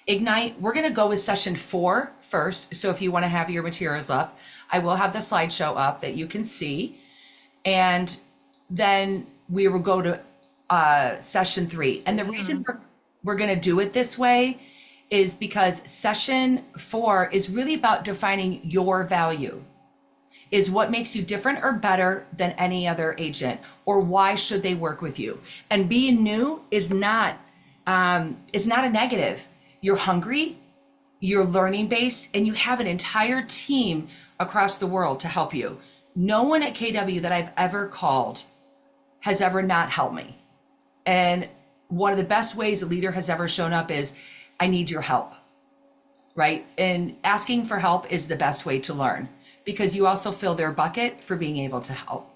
Ignite, we're going to go with session 4 first. So if you want to have your materials up, I will have the slideshow up that you can see. And then we will go to session 3. And the reason we're going to do it this way is because session 4 is really about defining your value. Is what makes you different or better than any other agent, or why should they work with you? And being new is not a negative. You're hungry, you're learning based, and you have an entire team across the world to help you. No one at KW that I've ever called has ever not helped me. And one of the best ways a leader has ever shown up is, I need your help, right? And asking for help is the best way to learn, because you also fill their bucket for being able to help.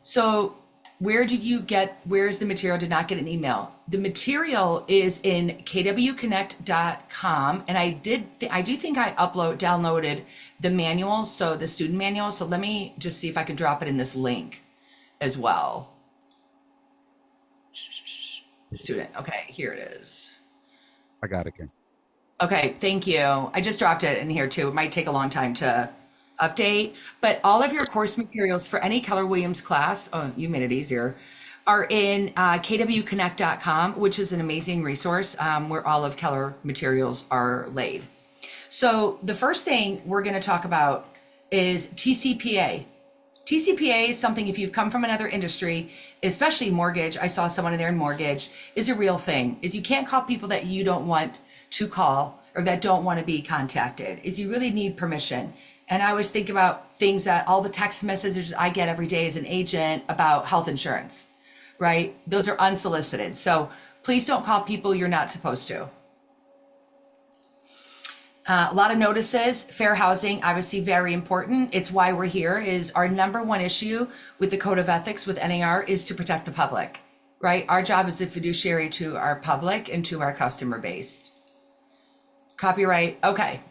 So where's the material? Did not get an email. The material is in kwconnect.com. And I do think I downloaded the manuals, so the student manual. So let me just see if I can drop it in this link as well. Student, okay, here it is. I got it, Kim. Okay, thank you. I just dropped it in here too. It might take a long time to update, but all of your course materials for any Keller Williams class, oh, you made it easier, are in kwconnect.com, which is an amazing resource where all of Keller materials are laid. So the first thing we're going to talk about is TCPA. TCPA is something, if you've come from another industry, especially mortgage, I saw someone in there in mortgage, is a real thing. Is you can't call people that you don't want to call or that don't want to be contacted. Is you really need permission. And I always think about things that all the text messages I get every day as an agent about health insurance, right? Those are unsolicited. So please don't call people you're not supposed to. A lot of notices, fair housing, obviously very important. It's why we're here. Is our number one issue with the Code of Ethics with NAR is to protect the public, right? Our job is a fiduciary to our public and to our customer base. Copyright, okay.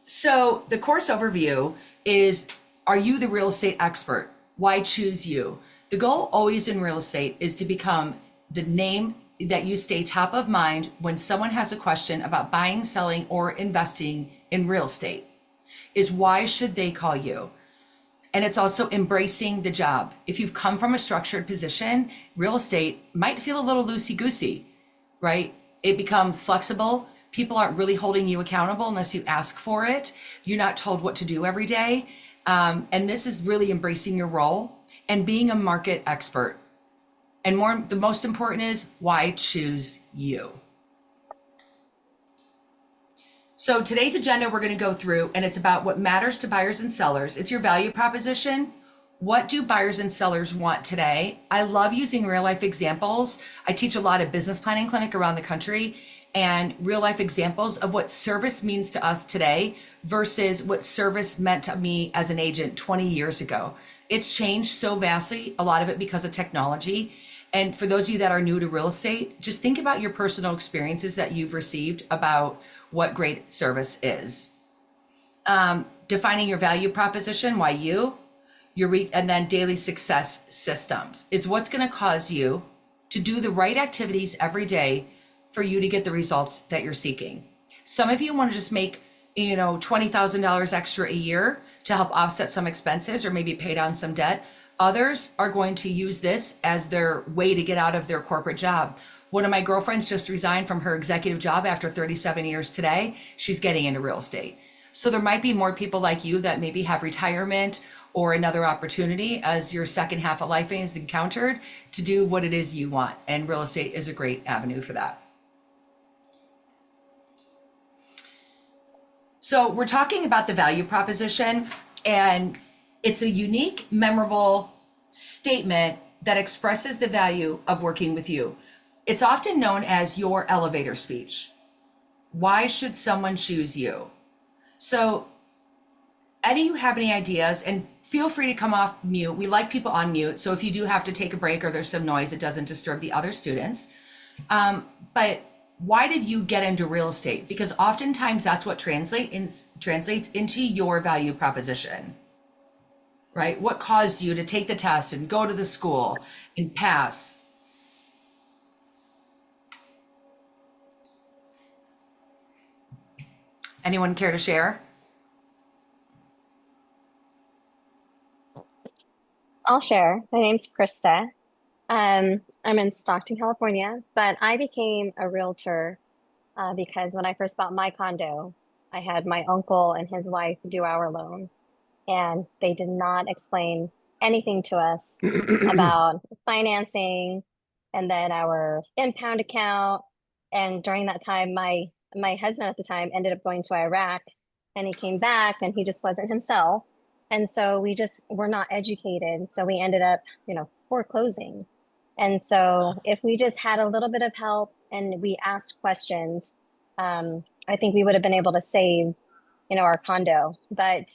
So the course overview is, are you the real estate expert? Why choose you? The goal always in real estate is to become the name that you stay top of mind when someone has a question about buying, selling, or investing in real estate. Is why should they call you? And it's also embracing the job. If you've come from a structured position, real estate might feel a little loosey-goosey, right? It becomes flexible. People aren't really holding you accountable unless you ask for it. You're not told what to do every day. And this is really embracing your role and being a market expert. And the most important is, why choose you? So today's agenda we're going to go through, and it's about what matters to buyers and sellers. It's your value proposition. What do buyers and sellers want today? I love using real life examples. I teach a lot of business planning clinic around the country, and real life examples of what service means to us today versus what service meant to me as an agent 20 years ago. It's changed so vastly, a lot of it because of technology. And for those of you that are new to real estate, just think about your personal experiences that you've received about what great service is. Defining your value proposition, why you, and then daily success systems. It's what's going to cause you to do the right activities every day for you to get the results that you're seeking. Some of you want to just make, $20,000 extra a year to help offset some expenses or maybe pay down some debt. Others are going to use this as their way to get out of their corporate job. One of my girlfriends just resigned from her executive job after 37 years today. She's getting into real estate. So there might be more people like you that maybe have retirement or another opportunity as your second half of life is encountered to do what it is you want. And real estate is a great avenue for that. So we're talking about the value proposition, and it's a unique, memorable statement that expresses the value of working with you. It's often known as your elevator speech. Why should someone choose you? So, Eddie, you have any ideas? And feel free to come off mute. We like people on mute. So if you do have to take a break or there's some noise, it doesn't disturb the other students. But why did you get into real estate? Because oftentimes that's what translates into your value proposition. Right? What caused you to take the test and go to the school and pass? Anyone care to share? I'll share. My name's Krista. I'm in Stockton, California, but I became a realtor because when I first bought my condo, I had my uncle and his wife do our loan, and they did not explain anything to us about financing and then our impound account. And during that time, my husband at the time ended up going to Iraq, and he came back and he just wasn't himself. And so we just were not educated. So we ended up, foreclosing. And so if we just had a little bit of help and we asked questions, I think we would have been able to save, our condo. But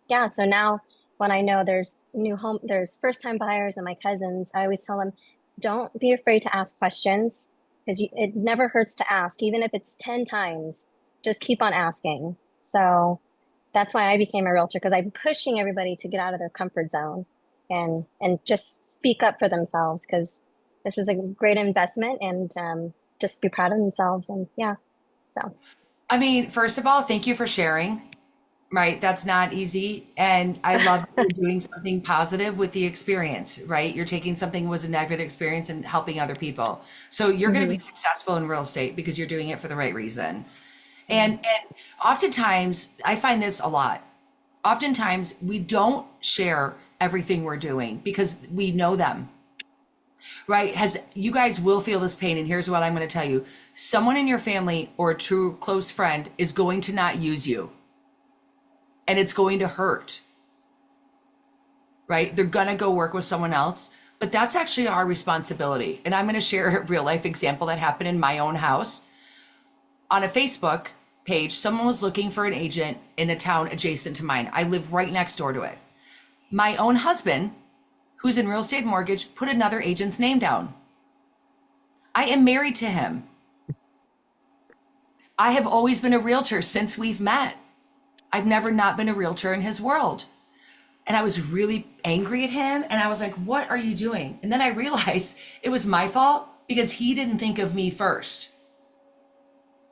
yeah, so now when I know there's first time buyers and my cousins, I always tell them, don't be afraid to ask questions because it never hurts to ask, even if it's 10 times, just keep on asking. So that's why I became a realtor because I'm pushing everybody to get out of their comfort zone and just speak up for themselves because this is a great investment and just be proud of themselves. And yeah, so. I mean, first of all, thank you for sharing. Right? That's not easy. And I love that you're doing something positive with the experience, right? You're taking something that was a negative experience and helping other people. So you're going to be Mhm. successful in real estate because you're doing it for the right reason. Yeah. And oftentimes I find this a lot. Oftentimes we don't share everything we're doing because we know them, right? Has you guys will feel this pain. And here's what I'm going to tell you. Someone in your family or a true close friend is going to not use you and it's going to hurt, right? They're going to go work with someone else, but that's actually our responsibility. And I'm going to share a real life example that happened in my own house. On a Facebook page, someone was looking for an agent in a town adjacent to mine. I live right next door to it. My own husband, who's in real estate mortgage, put another agent's name down. I am married to him. I have always been a realtor since we've met. I've never not been a realtor in his world. And I was really angry at him. And I was like, what are you doing? And then I realized it was my fault because he didn't think of me first,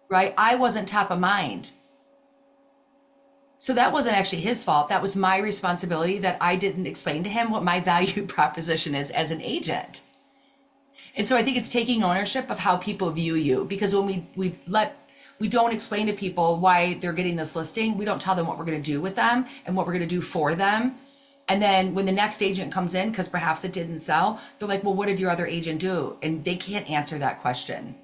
right? I wasn't top of mind. So that wasn't actually his fault. That was my responsibility that I didn't explain to him what my value proposition is as an agent. And so I think it's taking ownership of how people view you because when we don't explain to people why they're getting this listing, we don't tell them what we're going to do with them and what we're going to do for them. And then when the next agent comes in, because perhaps it didn't sell, they're like, well, what did your other agent do? And they can't answer that question.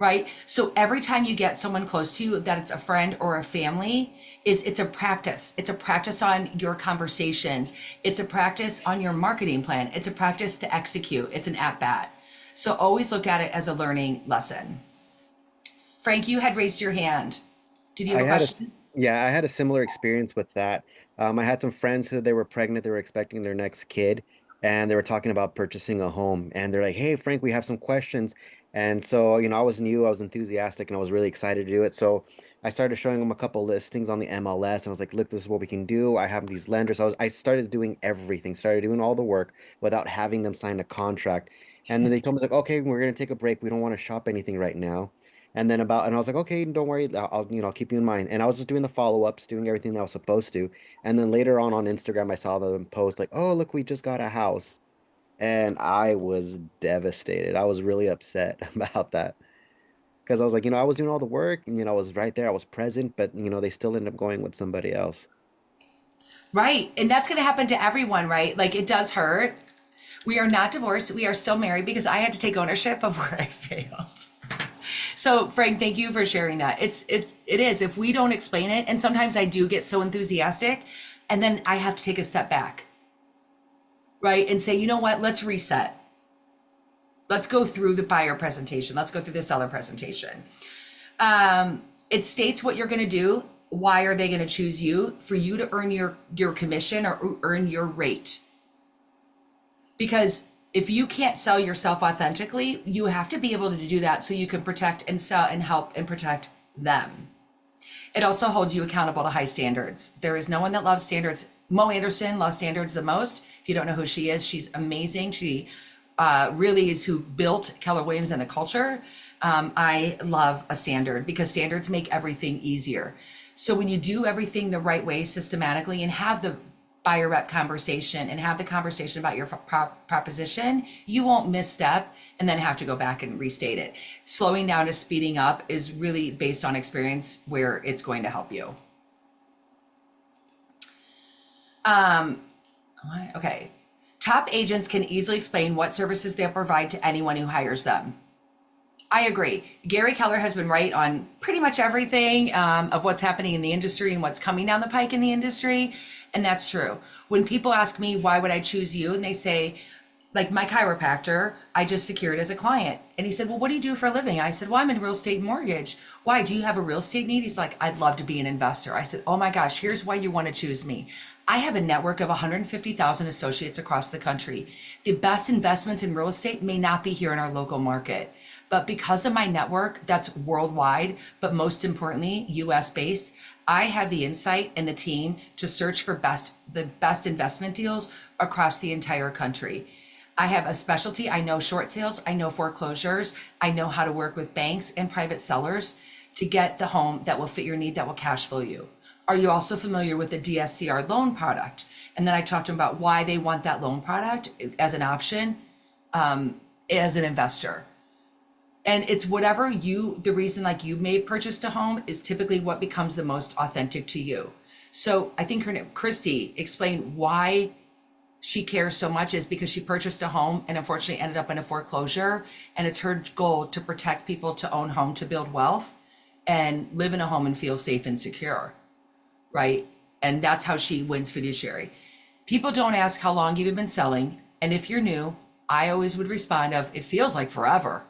Right? So every time you get someone close to you, that it's a friend or a family, it's a practice. It's a practice on your conversations. It's a practice on your marketing plan. It's a practice to execute. It's an at bat. So always look at it as a learning lesson. Frank, you had raised your hand. Did you I have a had a s- question? yeah, I had a similar experience with that. I had some friends who they were pregnant, they were expecting their next kid, and they were talking about purchasing a home. And they're like, "Hey, Frank, we have some questions." And so, I was new, I was enthusiastic, and I was really excited to do it. So I started showing them a couple listings on the MLS, and I was like, "Look, this is what we can do. I have these lenders." I started doing everything, started doing all the work without having them sign a contract. And then they told me like, "Okay, we're gonna take a break. We don't want to shop anything right now." And I was like, okay, don't worry, I'll keep you in mind. And I was just doing the follow-ups, doing everything that I was supposed to. And then later on Instagram, I saw them post like, oh, look, we just got a house. And I was devastated. I was really upset about that because I was like, I was doing all the work and, I was right there, I was present, but, they still ended up going with somebody else. Right. And that's going to happen to everyone, right? Like it does hurt. We are not divorced. We are still married because I had to take ownership of where I failed. So Frank, thank you for sharing that. It is. If we don't explain it, and sometimes I do get so enthusiastic, and then I have to take a step back, right? And say, you know what, let's reset. Let's go through the buyer presentation. Let's go through the seller presentation. It states what you're gonna do. Why are they gonna choose you? For you to earn your commission or earn your rate. Because if you can't sell yourself authentically, you have to be able to do that so you can protect and sell and help and protect them. It also holds you accountable to high standards. There is no one that loves standards. Mo Anderson loves standards the most. If you don't know who she is, she's amazing. She really is who built Keller Williams and the culture. I love a standard because standards make everything easier. So when you do everything the right way systematically and have the buyer rep conversation and have the conversation about your proposition, you won't misstep and then have to go back and restate it. Slowing down to speeding up is really based on experience where it's going to help you. Okay. Top agents can easily explain what services they'll provide to anyone who hires them. I agree. Gary Keller has been right on pretty much everything of what's happening in the industry and what's coming down the pike in the industry. And that's true. When people ask me, why would I choose you? And they say, like my chiropractor, I just secured as a client. And he said, well, what do you do for a living? I said, well, I'm in real estate and mortgage. Why? Do you have a real estate need? He's like, I'd love to be an investor. I said, oh my gosh, here's why you want to choose me. I have a network of 150,000 associates across the country. The best investments in real estate may not be here in our local market. But because of my network that's worldwide, but most importantly, US based, I have the insight and the team to search for the best investment deals across the entire country. I have a specialty. I know short sales. I know foreclosures. I know how to work with banks and private sellers to get the home that will fit your need, that will cash flow you. Are you also familiar with the DSCR loan product? And then I talked to them about why they want that loan product as an option as an investor. And it's whatever the reason like you may have purchased a home is typically what becomes the most authentic to you. So I think her name, Christy, explained why she cares so much is because she purchased a home and unfortunately ended up in a foreclosure. And it's her goal to protect people, to own home, to build wealth and live in a home and feel safe and secure, right? And that's how she wins fiduciary. People don't ask how long you've been selling. And if you're new, I always would respond of, it feels like forever.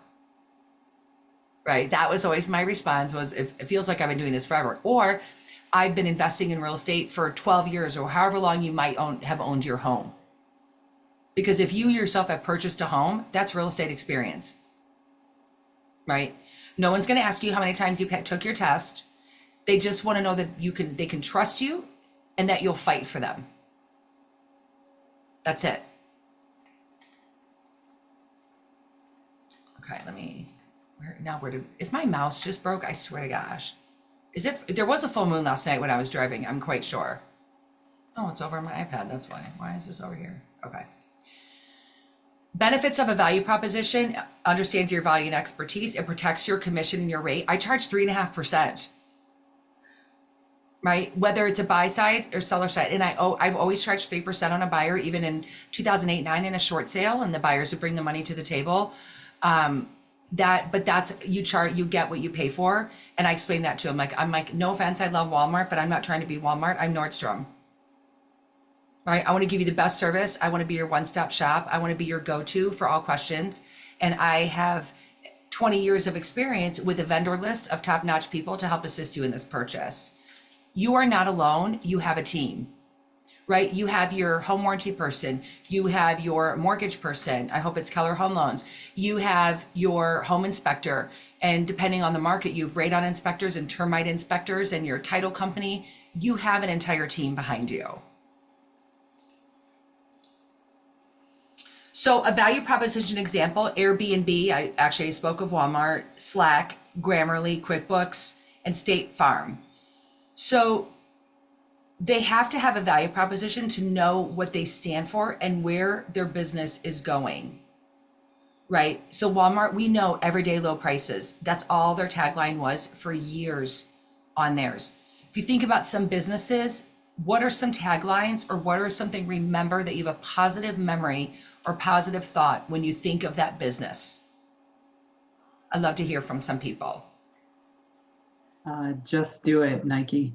Right? That was always my response was, it feels like I've been doing this forever. Or I've been investing in real estate for 12 years or however long you might have owned your home. Because if you yourself have purchased a home, that's real estate experience, right? No one's going to ask you how many times you took your test. They just want to know that they can trust you and that you'll fight for them. That's it. Okay, if my mouse just broke, I swear to gosh. There was a full moon last night when I was driving, I'm quite sure. Oh, it's over on my iPad, that's why. Why is this over here? Okay. Benefits of a value proposition: understands your value and expertise. It protects your commission and your rate. I charge 3.5%, right? Whether it's a buy side or seller side. And I've always charged 3% on a buyer, even in 2008-9 in a short sale, and the buyers would bring the money to the table. You get what you pay for. And I explained that to him. I'm like, no offense, I love Walmart, but I'm not trying to be Walmart. I'm Nordstrom. Right? I want to give you the best service. I want to be your one-stop shop. I want to be your go-to for all questions. And I have 20 years of experience with a vendor list of top-notch people to help assist you in this purchase. You are not alone. You have a team, right? You have your home warranty person. You have your mortgage person. I hope it's Keller Home Loans. You have your home inspector. And depending on the market, you have radon inspectors and termite inspectors and your title company. You have an entire team behind you. So a value proposition example, Airbnb, I actually spoke of Walmart, Slack, Grammarly, QuickBooks, and State Farm. So they have to have a value proposition to know what they stand for and where their business is going, right? So Walmart, we know everyday low prices. That's all their tagline was for years on theirs. If you think about some businesses, what are some taglines or what are something remember that you have a positive memory or positive thought when you think of that business? I'd love to hear from some people. Just do it, Nike.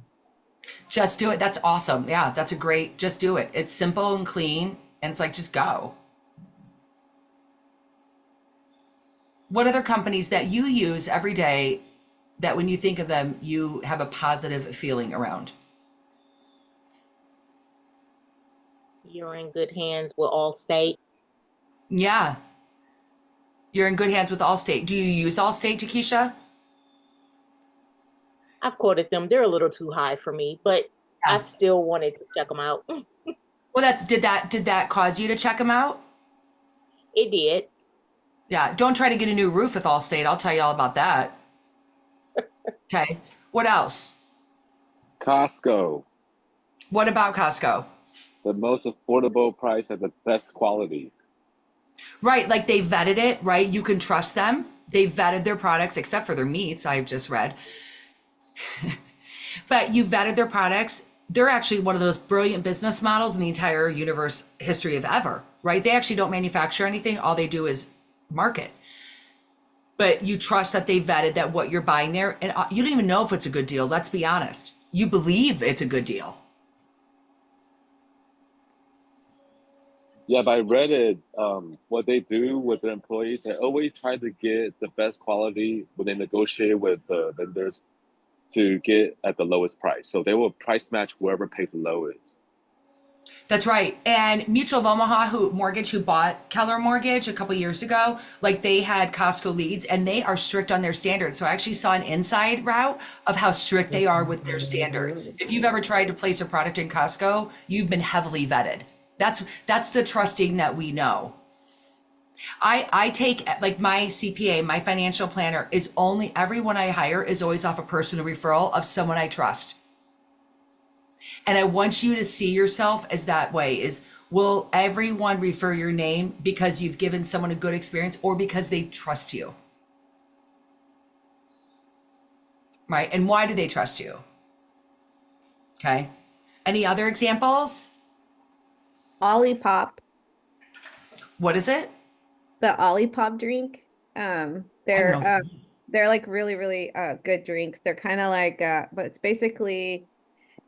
Just do it. That's awesome. Yeah, that's a great, just do it. It's simple and clean. And it's like, just go. What other companies that you use every day that when you think of them, you have a positive feeling around? You're in good hands with Allstate. Yeah. You're in good hands with Allstate. Do you use Allstate, Takesha? I've quoted them. They're a little too high for me, but Yeah. I still wanted to check them out. Well, did that cause you to check them out? It did. Yeah, don't try to get a new roof with Allstate. I'll tell you all about that. Okay. What else? Costco, What about Costco? the most affordable price at the best quality. Right, like they vetted it, right? You can trust them. They vetted their products, except for their meats, I've just read. But you vetted their products. They're actually one of those brilliant business models in the entire universe history of ever, right? They actually don't manufacture anything. All they do is market. But you trust that they vetted that what you're buying there, and you don't even know if it's a good deal. Let's be honest. You believe it's a good deal. Yeah, but I read it. What they do with their employees, they always try to get the best quality when they negotiate with the vendors to get at the lowest price. So they will price match whoever pays the lowest. That's right. And Mutual of Omaha, who bought Keller Mortgage a couple years ago, like they had Costco leads and they are strict on their standards. So I actually saw an inside route of how strict they are with their standards. If you've ever tried to place a product in Costco, you've been heavily vetted. That's the trusting that we know. I take like my CPA, my financial planner is only everyone I hire is always off a personal referral of someone I trust. And I want you to see yourself as that way is will everyone refer your name because you've given someone a good experience or because they trust you? Right? And why do they trust you? Okay. Any other examples? Olipop, What is it? the Olipop drink. I don't They're know. they're like really, really good drinks. They're kind of like but it's basically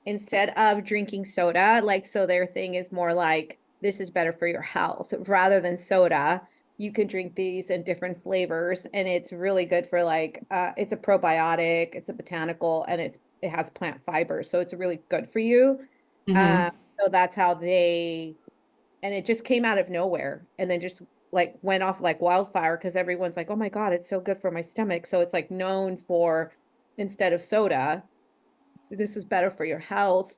instead of drinking soda, like so their thing is more like this is better for your health rather than soda. You can drink these in different flavors and it's really good for like it's a probiotic, it's a botanical, and it has plant fiber. So it's really good for you. Mhm. So that's how they and it just came out of nowhere and then just like went off like wildfire because everyone's like, oh my God, it's so good for my stomach. So it's like known for instead of soda, this is better for your health.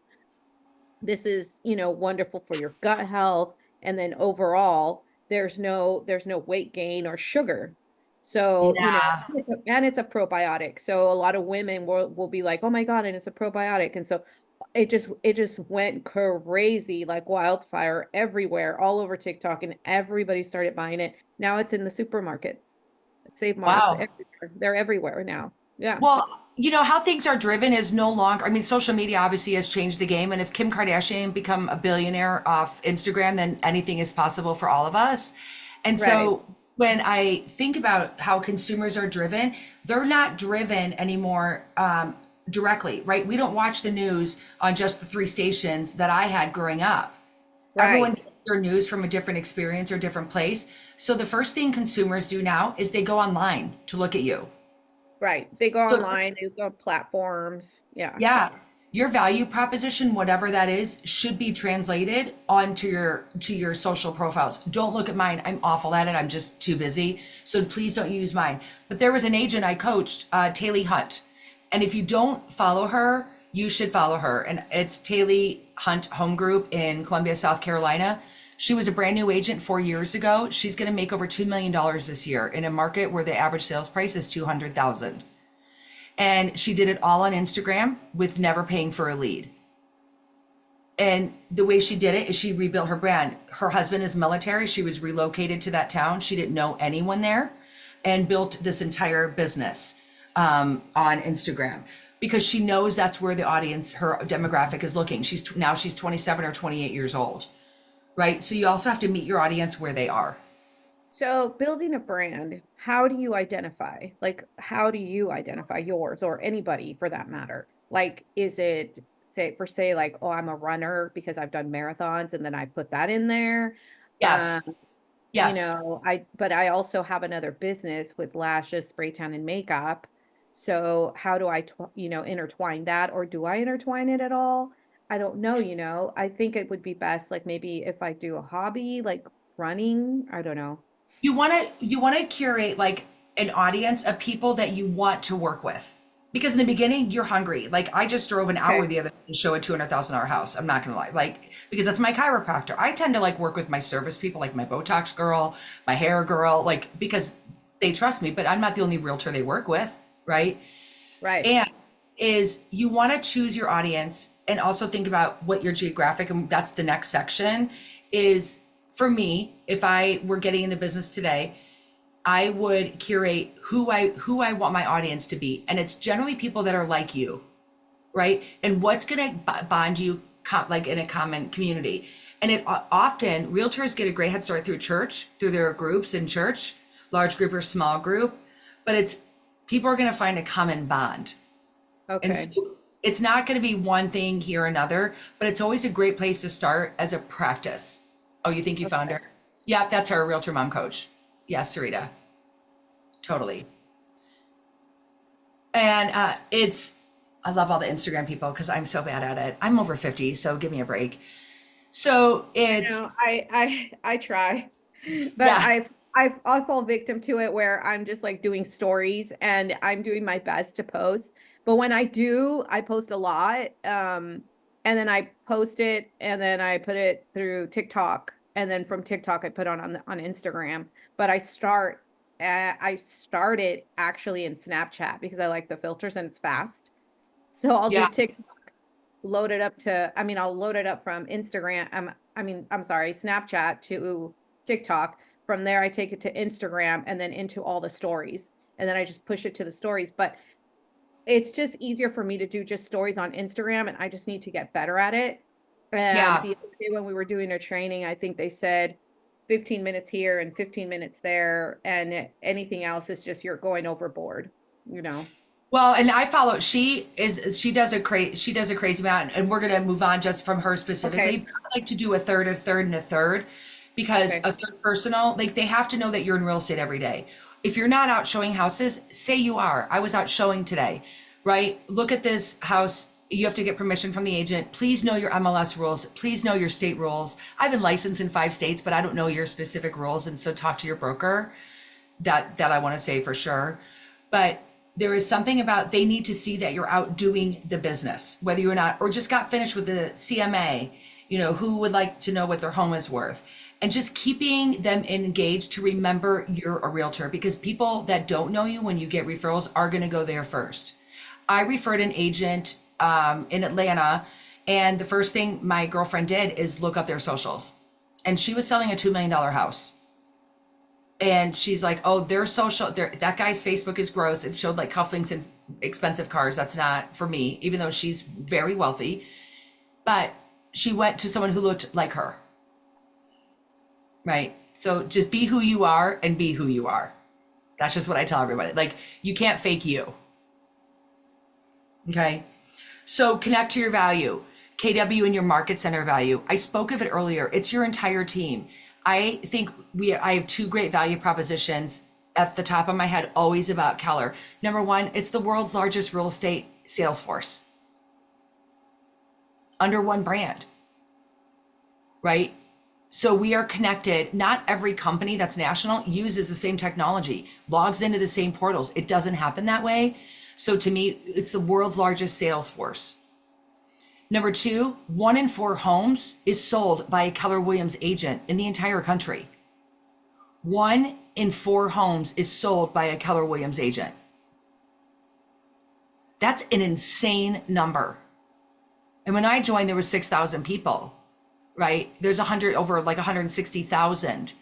This is, wonderful for your gut health. And then overall, there's no weight gain or sugar. So, Yeah. and it's a probiotic. So a lot of women will be like, oh my God, and it's a probiotic. And so it just went crazy like wildfire everywhere, all over TikTok, and everybody started buying it. Now it's in the supermarkets, Save Marts, Wow. everywhere. They're everywhere now. Yeah. Well, you know how things are driven is no longer, I mean, social media obviously has changed the game. And if Kim Kardashian become a billionaire off Instagram, then anything is possible for all of us. And Right. so when I think about how consumers are driven, they're not driven anymore directly, right? We don't watch the news on just the three stations that I had growing up. Everyone Right. gets their news from a different experience or different place. So the first thing consumers do now is they go online to look at you. Right. They go So online, they go on platforms. Yeah. yeah, your value proposition, whatever that is, should be translated onto your social profiles. Don't look at mine. I'm awful at it. I'm just too busy. So please don't use mine. But there was an agent I coached, Taylor Hunt. And if you don't follow her, you should follow her. And it's Taylor Hunt Home Group in Columbia, South Carolina. She was a brand new agent 4 years ago. She's going to make over $2 million this year in a market where the average sales price is 200,000. And she did it all on Instagram with never paying for a lead. And the way she did it is she rebuilt her brand. Her husband is military. She was relocated to that town. She didn't know anyone there and built this entire business on Instagram because she knows that's where the audience, her demographic is looking. She's 27 or 28 years old, right? So you also have to meet your audience where they are. So building a brand, how do you identify? Like, how do you identify yours or anybody for that matter? Like, is it say like, oh, I'm a runner because I've done marathons and then I put that in there. Yes. Yes. But I also have another business with lashes, spray tan, and makeup. So how do I, intertwine that, or do I intertwine it at all? I don't know. I think it would be best, like maybe if I do a hobby, like running, I don't know. You want to curate like an audience of people that you want to work with, Because in the beginning, you're hungry. Like I just drove an hour Okay. the other day to show a $200,000 house. I'm not gonna lie. Like, because that's my chiropractor. I tend to like work with my service people, like my Botox girl, my hair girl, like because they trust me, but I'm not the only realtor they work with, right? Right. And is you want to choose your audience and also think about what your geographic, and that's the next section is for me, if I were getting in the business today, I would curate who I want my audience to be. And it's generally people that are like you, right? And what's going to bond you like in a common community. And it often realtors get a great head start through church, through their groups in church, large group or small group, but it's people are going to find a common bond. And Okay. so it's not going to be one thing here or another, but it's always a great place to start as a practice. Oh, you think you found her? Yeah, that's our realtor mom coach. Yes, Sarita. Totally. And I love all the Instagram people because I'm so bad at it. I'm over 50, so give me a break. So it's, No, I try, but yeah, I fall victim to it where I'm just like doing stories and I'm doing my best to post. But when I do, I post a lot. And then I post it and then I put it through TikTok. And then from TikTok, I put on Instagram. But I started actually in Snapchat because I like the filters and it's fast. So I'll do yeah. TikTok, load it up to, I mean, I'll load it up from Instagram. I'm sorry, Snapchat to TikTok. From there, I take it to Instagram and then into all the stories. And then I just push it to the stories. But it's just easier for me to do just stories on Instagram. And I just need to get better at it. And Yeah. the other day when we were doing a training, I think they said 15 minutes here and 15 minutes there. And anything else is just you're going overboard, you know? Well, and I follow, she does a crazy amount, and we're gonna move on just from her specifically. Okay. But I like to do a third, and a third, because Okay. a third personal, like they have to know that you're in real estate every day. If you're not out showing houses, say you are. I was out showing today, right? Look at this house. You have to get permission from the agent. Please know your MLS rules. Please know your state rules. I've been licensed in 5 states, but I don't know your specific rules, and so talk to your broker. That I want to say for sure. But there is something about they need to see that you're out doing the business, whether you're not, or just got finished with the CMA, who would like to know what their home is worth. And just keeping them engaged to remember you're a realtor, because people that don't know you when you get referrals are going to go there first. I referred an agent in Atlanta, and the first thing my girlfriend did is look up their socials. And she was selling a $2 million house. And she's like, oh, that guy's Facebook is gross. It showed like cufflinks and expensive cars. That's not for me, even though she's very wealthy. But she went to someone who looked like her. Right? So just be who you are and be who you are. That's just what I tell everybody. Like, you can't fake you. Okay? So connect to your value. KW and your market center value. I spoke of it earlier. It's your entire team. I think I have 2 great value propositions at the top of my head, always about Keller. Number 1, it's the world's largest real estate sales force under one brand, right? So we are connected. Not every company that's national uses the same technology, logs into the same portals. It doesn't happen that way. So to me, it's the world's largest sales force. Number 2, 1 in 4 homes is sold by a Keller Williams agent in the entire country. 1 in 4 homes is sold by a Keller Williams agent. That's an insane number. And when I joined, there was 6,000 people, right? There's over like 160,000.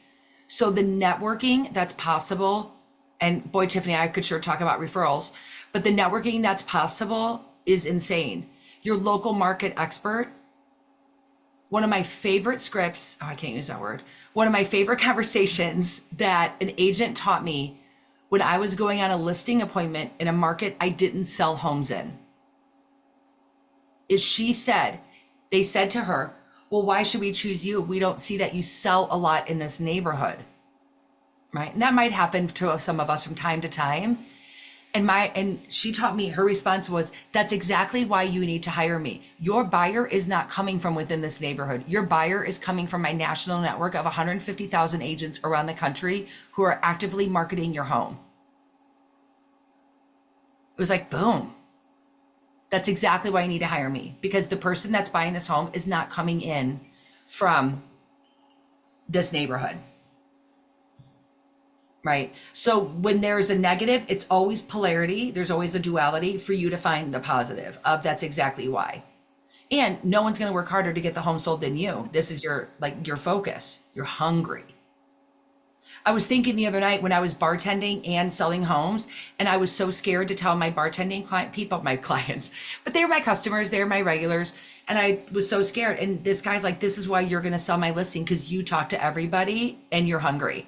So the networking that's possible, and boy, Tiffany, I could sure talk about referrals, but the networking that's possible is insane. Your local market expert. One of my favorite scripts, I can't use that word. One of my favorite conversations that an agent taught me when I was going on a listing appointment in a market I didn't sell homes in, is they said to her, well, why should we choose you? We don't see that you sell a lot in this neighborhood, right? And that might happen to some of us from time to time. And she taught me, her response was, that's exactly why you need to hire me. Your buyer is not coming from within this neighborhood. Your buyer is coming from my national network of 150,000 agents around the country who are actively marketing your home. It was like, boom. That's exactly why you need to hire me, because the person that's buying this home is not coming in from this neighborhood. Right? So when there's a negative, it's always polarity. There's always a duality for you to find the positive of that's exactly why. And no one's going to work harder to get the home sold than you. This is your focus. You're hungry. I was thinking the other night when I was bartending and selling homes, and I was so scared to tell my bartending my clients, but they were my customers, they're my regulars. And I was so scared. And this guy's like, this is why you're going to sell my listing, because you talk to everybody and you're hungry.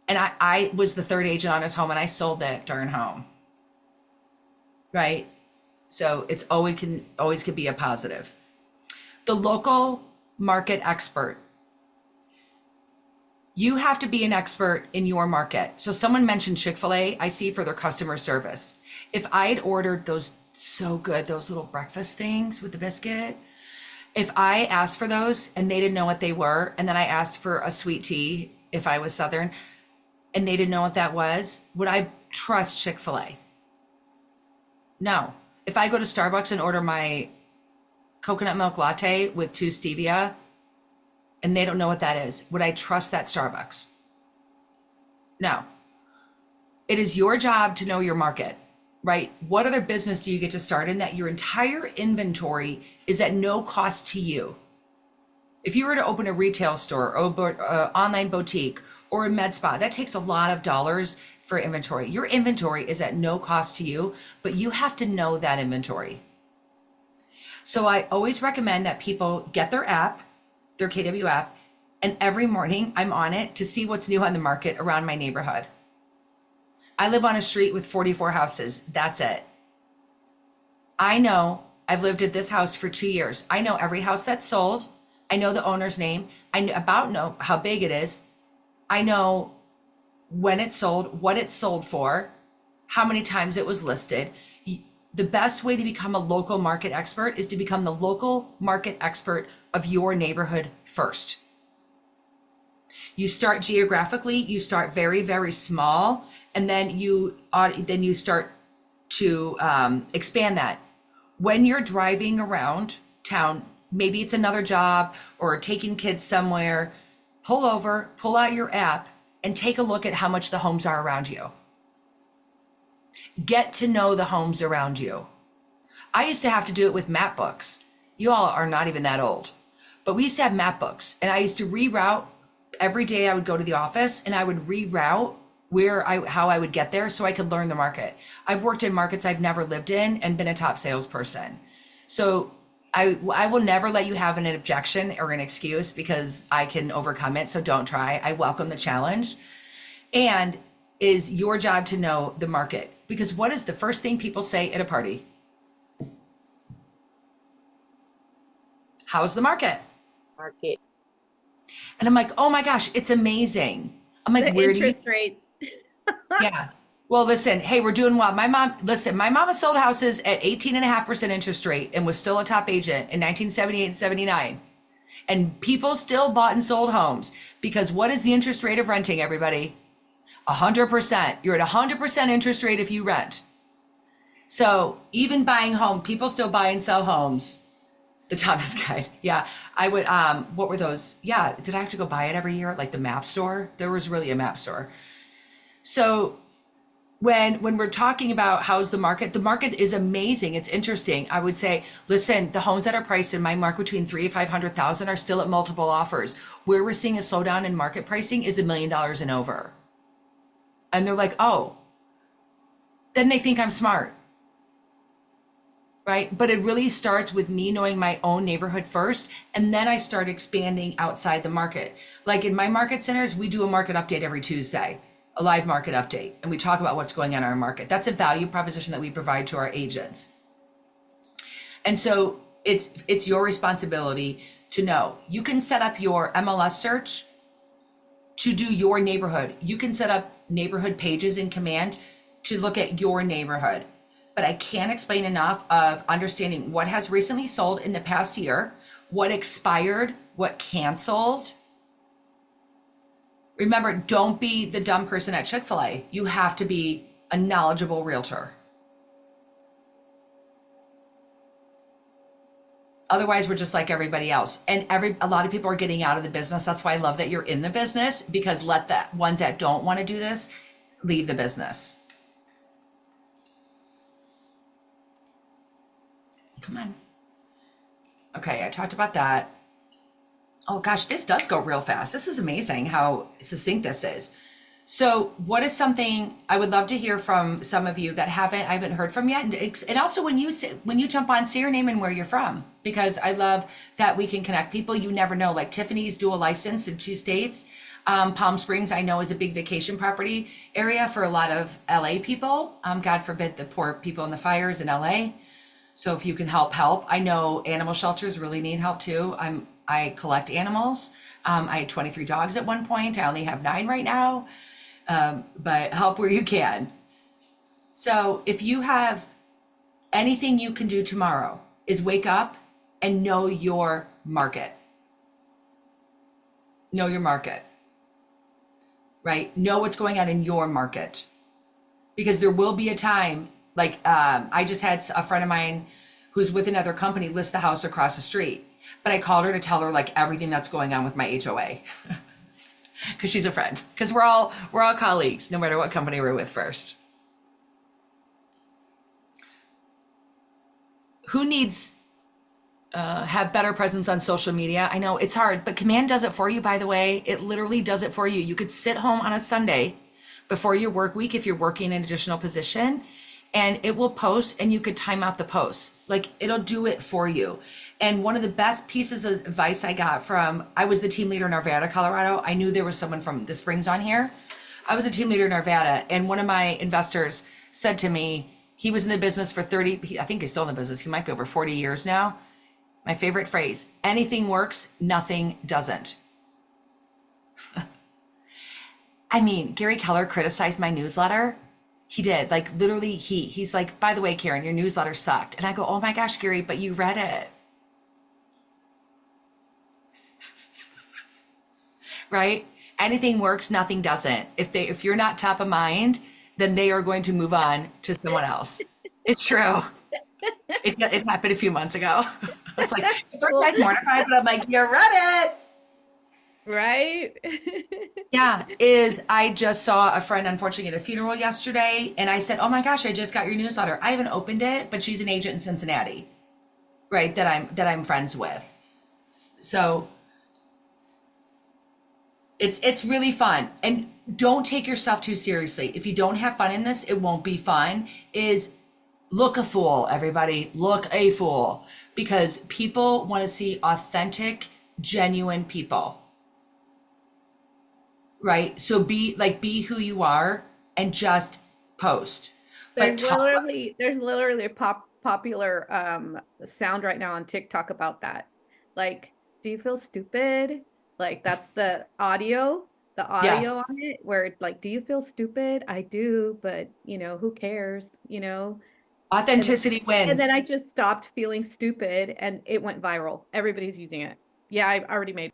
And I was the third agent on his home, and I sold that darn home. Right? So it's always could be a positive. The local market expert. You have to be an expert in your market. So someone mentioned Chick-fil-A, I see, for their customer service. If I had ordered those so good, those little breakfast things with the biscuit, if I asked for those and they didn't know what they were, and then I asked for a sweet tea if I was Southern, and they didn't know what that was, would I trust Chick-fil-A? No. If I go to Starbucks and order my coconut milk latte with 2 stevia, and they don't know what that is, would I trust that Starbucks? No. It is your job to know your market, right? What other business do you get to start in that your entire inventory is at no cost to you? If you were to open a retail store or online boutique or a med spa, that takes a lot of dollars for inventory. Your inventory is at no cost to you, but you have to know that inventory. So I always recommend that people get their app, their KW app, and every morning I'm on it to see what's new on the market around my neighborhood. I live on a street with 44 houses. That's it. I know I've lived at this house for 2 years. I know every house that's sold. I know the owner's name. I know how big it is. I know when it's sold, what it's sold for, how many times it was listed. The best way to become a local market expert is to become the local market expert of your neighborhood first. You start geographically, you start very, very small, and then you start to expand that. When you're driving around town, maybe it's another job or taking kids somewhere, pull over, pull out your app, and take a look at how much the homes are around you. Get to know the homes around you. I used to have to do it with map books. You all are not even that old, but we used to have map books, and I used to reroute. Every day I would go to the office and I would reroute how I would get there so I could learn the market. I've worked in markets I've never lived in and been a top salesperson. So I will never let you have an objection or an excuse, because I can overcome it. So don't try. I welcome the challenge. And is your job to know the market, because what is the first thing people say at a party? How's the market? Market. And I'm like, oh my gosh, it's amazing. I'm like, where do you? Interest rates. Yeah. Well, listen, hey, we're doing well. My mama sold houses at 18.5% interest rate and was still a top agent in 1978 and 79. And people still bought and sold homes, because what is the interest rate of renting, everybody? 100%. You're at 100% interest rate if you rent. So even buying home, people still buy and sell homes. The Thomas Guide. Yeah. I would, what were those? Yeah. Did I have to go buy it every year? Like the map store? There was really a map store. So when we're talking about how's the market is amazing. It's interesting. I would say, listen, the homes that are priced in my market between 300,000 and 500,000 are still at multiple offers. Where we're seeing a slowdown in market pricing is $1 million and over. And they're like, oh, then they think I'm smart. Right? But it really starts with me knowing my own neighborhood first. And then I start expanding outside the market. Like in my market centers, we do a market update every Tuesday, a live market update. And we talk about what's going on in our market. That's a value proposition that we provide to our agents. And so it's your responsibility to know. You can set up your MLS search to do your neighborhood. You can set up neighborhood pages in Command to look at your neighborhood. But I can't explain enough of understanding what has recently sold in the past year, what expired, what canceled. Remember, don't be the dumb person at Chick-fil-A. You have to be a knowledgeable realtor. Otherwise, we're just like everybody else. And a lot of people are getting out of the business. That's why I love that you're in the business, because let the ones that don't want to do this leave the business. Come on. Okay, I talked about that. Oh gosh, this does go real fast. This is amazing how succinct this is. So, what is something I would love to hear from some of you that I haven't heard from yet? And also, when you jump on, say your name and where you're from, because I love that we can connect people. You never know. Like Tiffany's dual license in 2 states. Palm Springs, I know, is a big vacation property area for a lot of LA people. God forbid the poor people in the fires in LA. So if you can help. I know animal shelters really need help too. I collect animals. I had 23 dogs at one point. I only have 9 right now. But help where you can. So if you have anything you can do tomorrow is wake up and know your market. Know your market, right? Know what's going on in your market, because there will be a time like, I just had a friend of mine who's with another company list the house across the street, but I called her to tell her like everything that's going on with my HOA. Because she's a friend. Because we're all colleagues, no matter what company we're with first. Who needs have better presence on social media? I know it's hard, but Command does it for you, by the way. It literally does it for you. You could sit home on a Sunday before your work week if you're working an additional position, and it will post, and you could time out the post. Like, it'll do it for you. And one of the best pieces of advice I got I was the team leader in Arvada, Colorado. I knew there was someone from the Springs on here. I was a team leader in Arvada, and one of my investors said to me, he was in the business for I think he's still in the business. He might be over 40 years now. My favorite phrase, anything works, nothing doesn't. I mean, Gary Keller criticized my newsletter. He did, like literally he's like, by the way, Karen, your newsletter sucked. And I go, oh my gosh, Gary, but you read it. Right? Anything works, nothing doesn't. If you're not top of mind, then they are going to move on to someone else. It's true. It happened a few months ago. I was like, first I was mortified, but I'm like, you read it. Right? Yeah, I just saw a friend unfortunately at a funeral yesterday, and I said, oh my gosh, I just got your newsletter. I haven't opened it, but she's an agent in Cincinnati, right? That I'm friends with. So it's really fun. And don't take yourself too seriously. If you don't have fun in this, it won't be fun. Look a fool, everybody. Look a fool. Because people want to see authentic, genuine people. Right? So be who you are and just post. There's literally a popular sound right now on TikTok about that. Like, do you feel stupid? Like, that's the audio on it, where like, do you feel stupid? I do, but who cares? Authenticity wins. And then I just stopped feeling stupid, and it went viral. Everybody's using it. Yeah, I already made.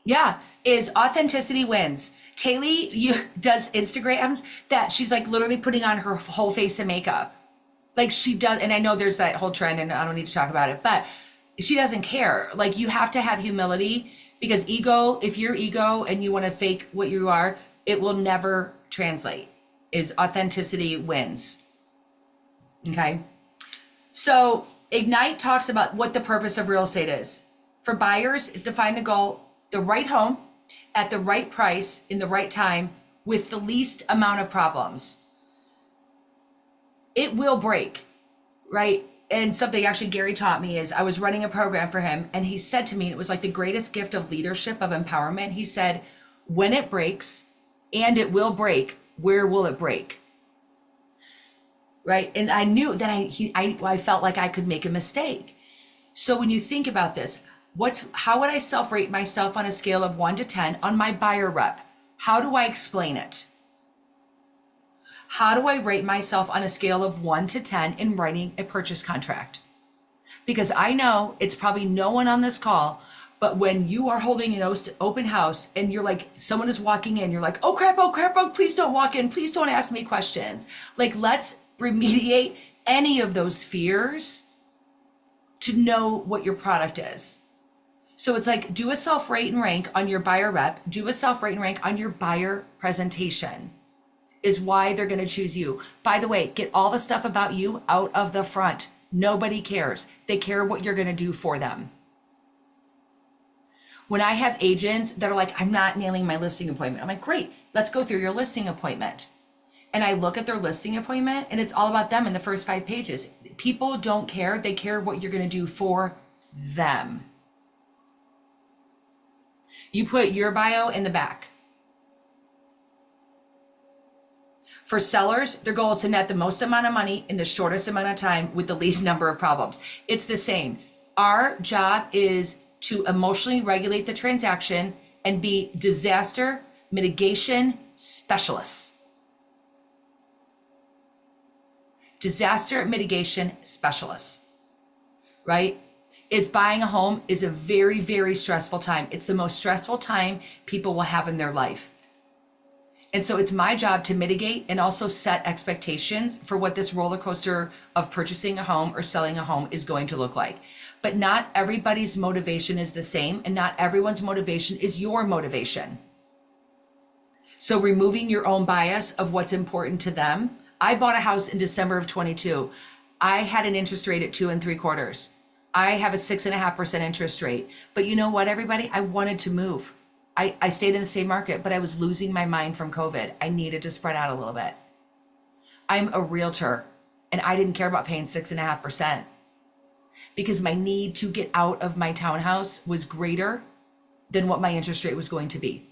Yeah, is authenticity wins. Taylor does Instagrams that she's like literally putting on her whole face of makeup. Like she does, and I know there's that whole trend, and I don't need to talk about it, but she doesn't care. Like, you have to have humility, because if you're ego and you want to fake what you are, it will never translate. Is authenticity wins. Okay. So Ignite talks about what the purpose of real estate is. For buyers, define the goal, the right home at the right price in the right time with the least amount of problems. It will break, right? And something actually Gary taught me is I was running a program for him, and he said to me, and it was like the greatest gift of leadership, of empowerment. He said, when it breaks, and it will break, where will it break? Right? And I knew that I felt like I could make a mistake. So when you think about this, how would I self-rate myself on a scale of 1 to 10 on my buyer rep? How do I explain it? How do I rate myself on a scale of 1 to 10 in writing a purchase contract? Because I know it's probably no one on this call, but when you are holding an open house and you're like, someone is walking in, you're like, oh crap, please don't walk in. Please don't ask me questions. Like, let's remediate any of those fears to know what your product is. So it's like, do a self rate and rank on your buyer rep, do a self rate and rank on your buyer presentation, is why they're going to choose you. By the way, get all the stuff about you out of the front. Nobody cares. They care what you're going to do for them. When I have agents that are like, I'm not nailing my listing appointment, I'm like, great, let's go through your listing appointment. And I look at their listing appointment and it's all about them in the first 5 pages. People don't care. They care what you're going to do for them. You put your bio in the back. For sellers, their goal is to net the most amount of money in the shortest amount of time with the least number of problems. It's the same. Our job is to emotionally regulate the transaction and be disaster mitigation specialists. Disaster mitigation specialists, right? Is buying a home is a very, very stressful time. It's the most stressful time people will have in their life. And so it's my job to mitigate and also set expectations for what this roller coaster of purchasing a home or selling a home is going to look like. But not everybody's motivation is the same, and not everyone's motivation is your motivation. So removing your own bias of what's important to them. I bought a house in December of 22. I had an interest rate at 2 3/4. I have a 6.5% interest rate. But you know what, everybody? I wanted to move. I stayed in the same market, but I was losing my mind from COVID. I needed to spread out a little bit. I'm a realtor, and I didn't care about paying 6.5% because my need to get out of my townhouse was greater than what my interest rate was going to be.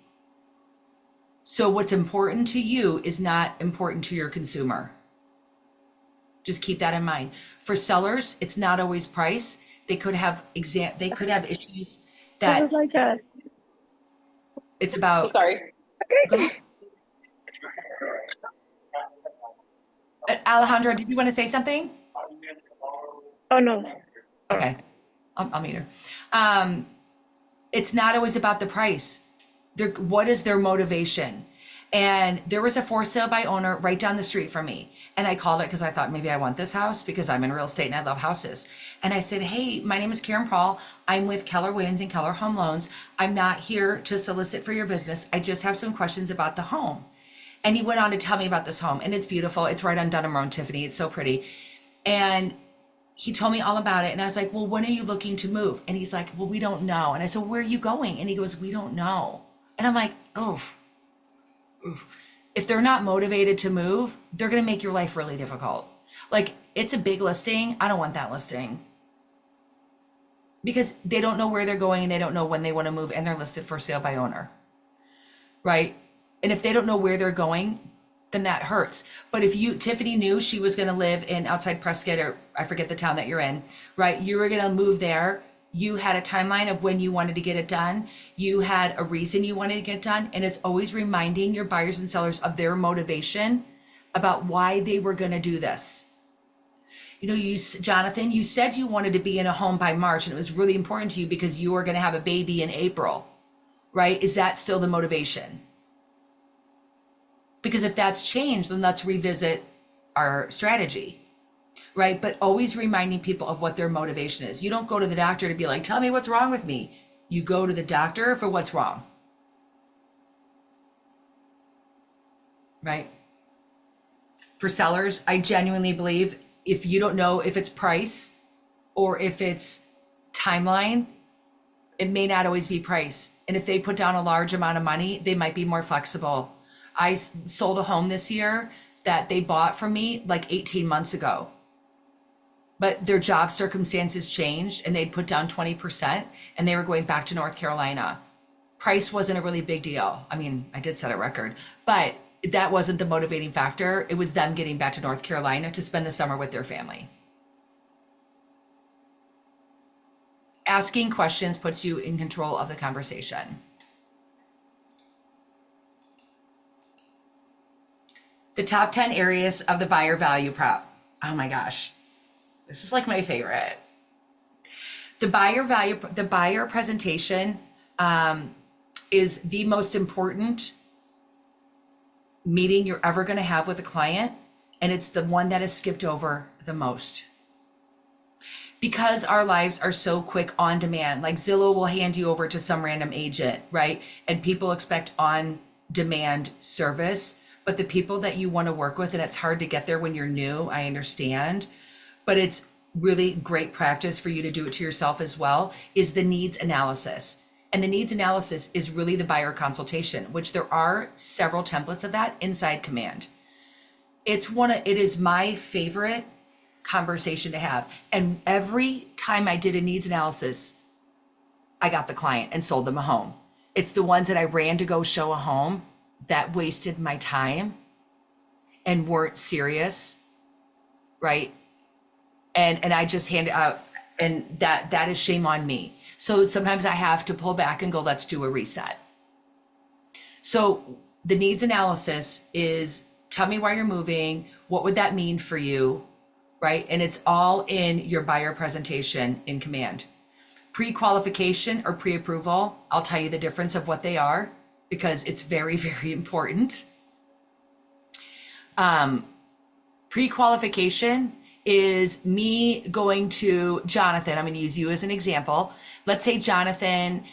So what's important to you is not important to your consumer. Just keep that in mind. For sellers, it's not always price. They could have issues that it's about. So sorry. Alejandra, did you want to say something? Oh, no. Okay, I'll meet her. It's not always about the price. What is their motivation? And there was a for sale by owner right down the street from me. And I called it because I thought maybe I want this house because I'm in real estate and I love houses. And I said, hey, my name is Karen Paul. I'm with Keller Williams and Keller Home Loans. I'm not here to solicit for your business. I just have some questions about the home. And he went on to tell me about this home, and it's beautiful. It's right on Dunham Road, Tiffany. It's so pretty. And he told me all about it. And I was like, well, when are you looking to move? And he's like, well, we don't know. And I said, where are you going? And he goes, we don't know. And I'm like, oh, if they're not motivated to move, they're going to make your life really difficult. Like, it's a big listing. I don't want that listing because they don't know where they're going and they don't know when they want to move, and they're listed for sale by owner, right? And if they don't know where they're going, then that hurts. But if Tiffany knew she was going to live in outside Prescott, or I forget the town that you're in, right? You were going to move there. You had a timeline of when you wanted to get it done. You had a reason you wanted to get it done. And it's always reminding your buyers and sellers of their motivation about why they were going to do this. You know, Jonathan, you said you wanted to be in a home by March, and it was really important to you because you were going to have a baby in April, right? Is that still the motivation? Because if that's changed, then let's revisit our strategy. Right? But always reminding people of what their motivation is. You don't go to the doctor to be like, tell me what's wrong with me. You go to the doctor for what's wrong. Right? For sellers, I genuinely believe if you don't know if it's price or if it's timeline, it may not always be price. And if they put down a large amount of money, they might be more flexible. I sold a home this year that they bought from me like 18 months ago. But their job circumstances changed and they'd put down 20% and they were going back to North Carolina. Price wasn't a really big deal. I mean, I did set a record, but that wasn't the motivating factor. It was them getting back to North Carolina to spend the summer with their family. Asking questions puts you in control of the conversation. The top 10 areas of the buyer value prop. Oh my gosh. This is like my favorite. The buyer presentation is the most important meeting you're ever going to have with a client, and it's the one that is skipped over the most. because our lives are so quick on demand, like Zillow will hand you over to some random agent, right? And people expect on demand service, but the people that you want to work with, and it's hard to get there when you're new, I understand, but it's really great practice for you to do it to yourself as well, is the needs analysis. And the needs analysis is really the buyer consultation, which there are several templates of that inside Command. It is my favorite conversation to have. And every time I did a needs analysis, I got the client and sold them a home. It's the ones that I ran to go show a home that wasted my time and weren't serious, right? And I just hand it out, and that is shame on me. So sometimes I have to pull back and go, let's do a reset. So the needs analysis is, tell me why you're moving, what would that mean for you, right? And it's all in your buyer presentation in Command. Pre-qualification or pre-approval, I'll tell you the difference of what they are because it's very, very important. Pre-qualification is me going to Jonathan. I'm going to use you as an example. Let's say Jonathan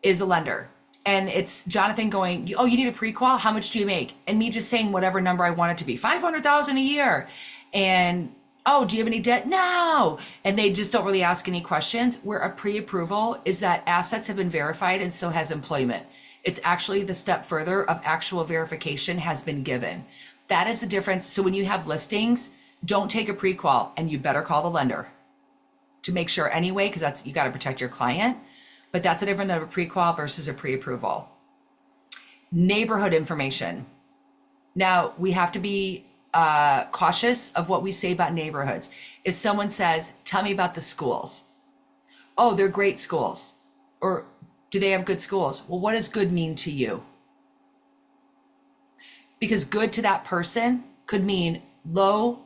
is a lender, and it's Jonathan going, oh, you need a pre-qual? How much do you make? And me just saying whatever number I want it to be, 500,000 a year. And, oh, do you have any debt? No. And they just don't really ask any questions. Where a pre-approval is that assets have been verified and so has employment. It's actually the step further of actual verification has been given. That is the difference. So when you have listings, don't take a pre-qual, and you better call the lender to make sure anyway, because that's, you got to protect your client. But that's a different of a pre-qual versus a pre-approval. Neighborhood information. Now we have to be cautious of what we say about neighborhoods. If someone says, tell me about the schools. Oh, they're great schools. Or do they have good schools? Well, what does good mean to you? Because good to that person could mean low,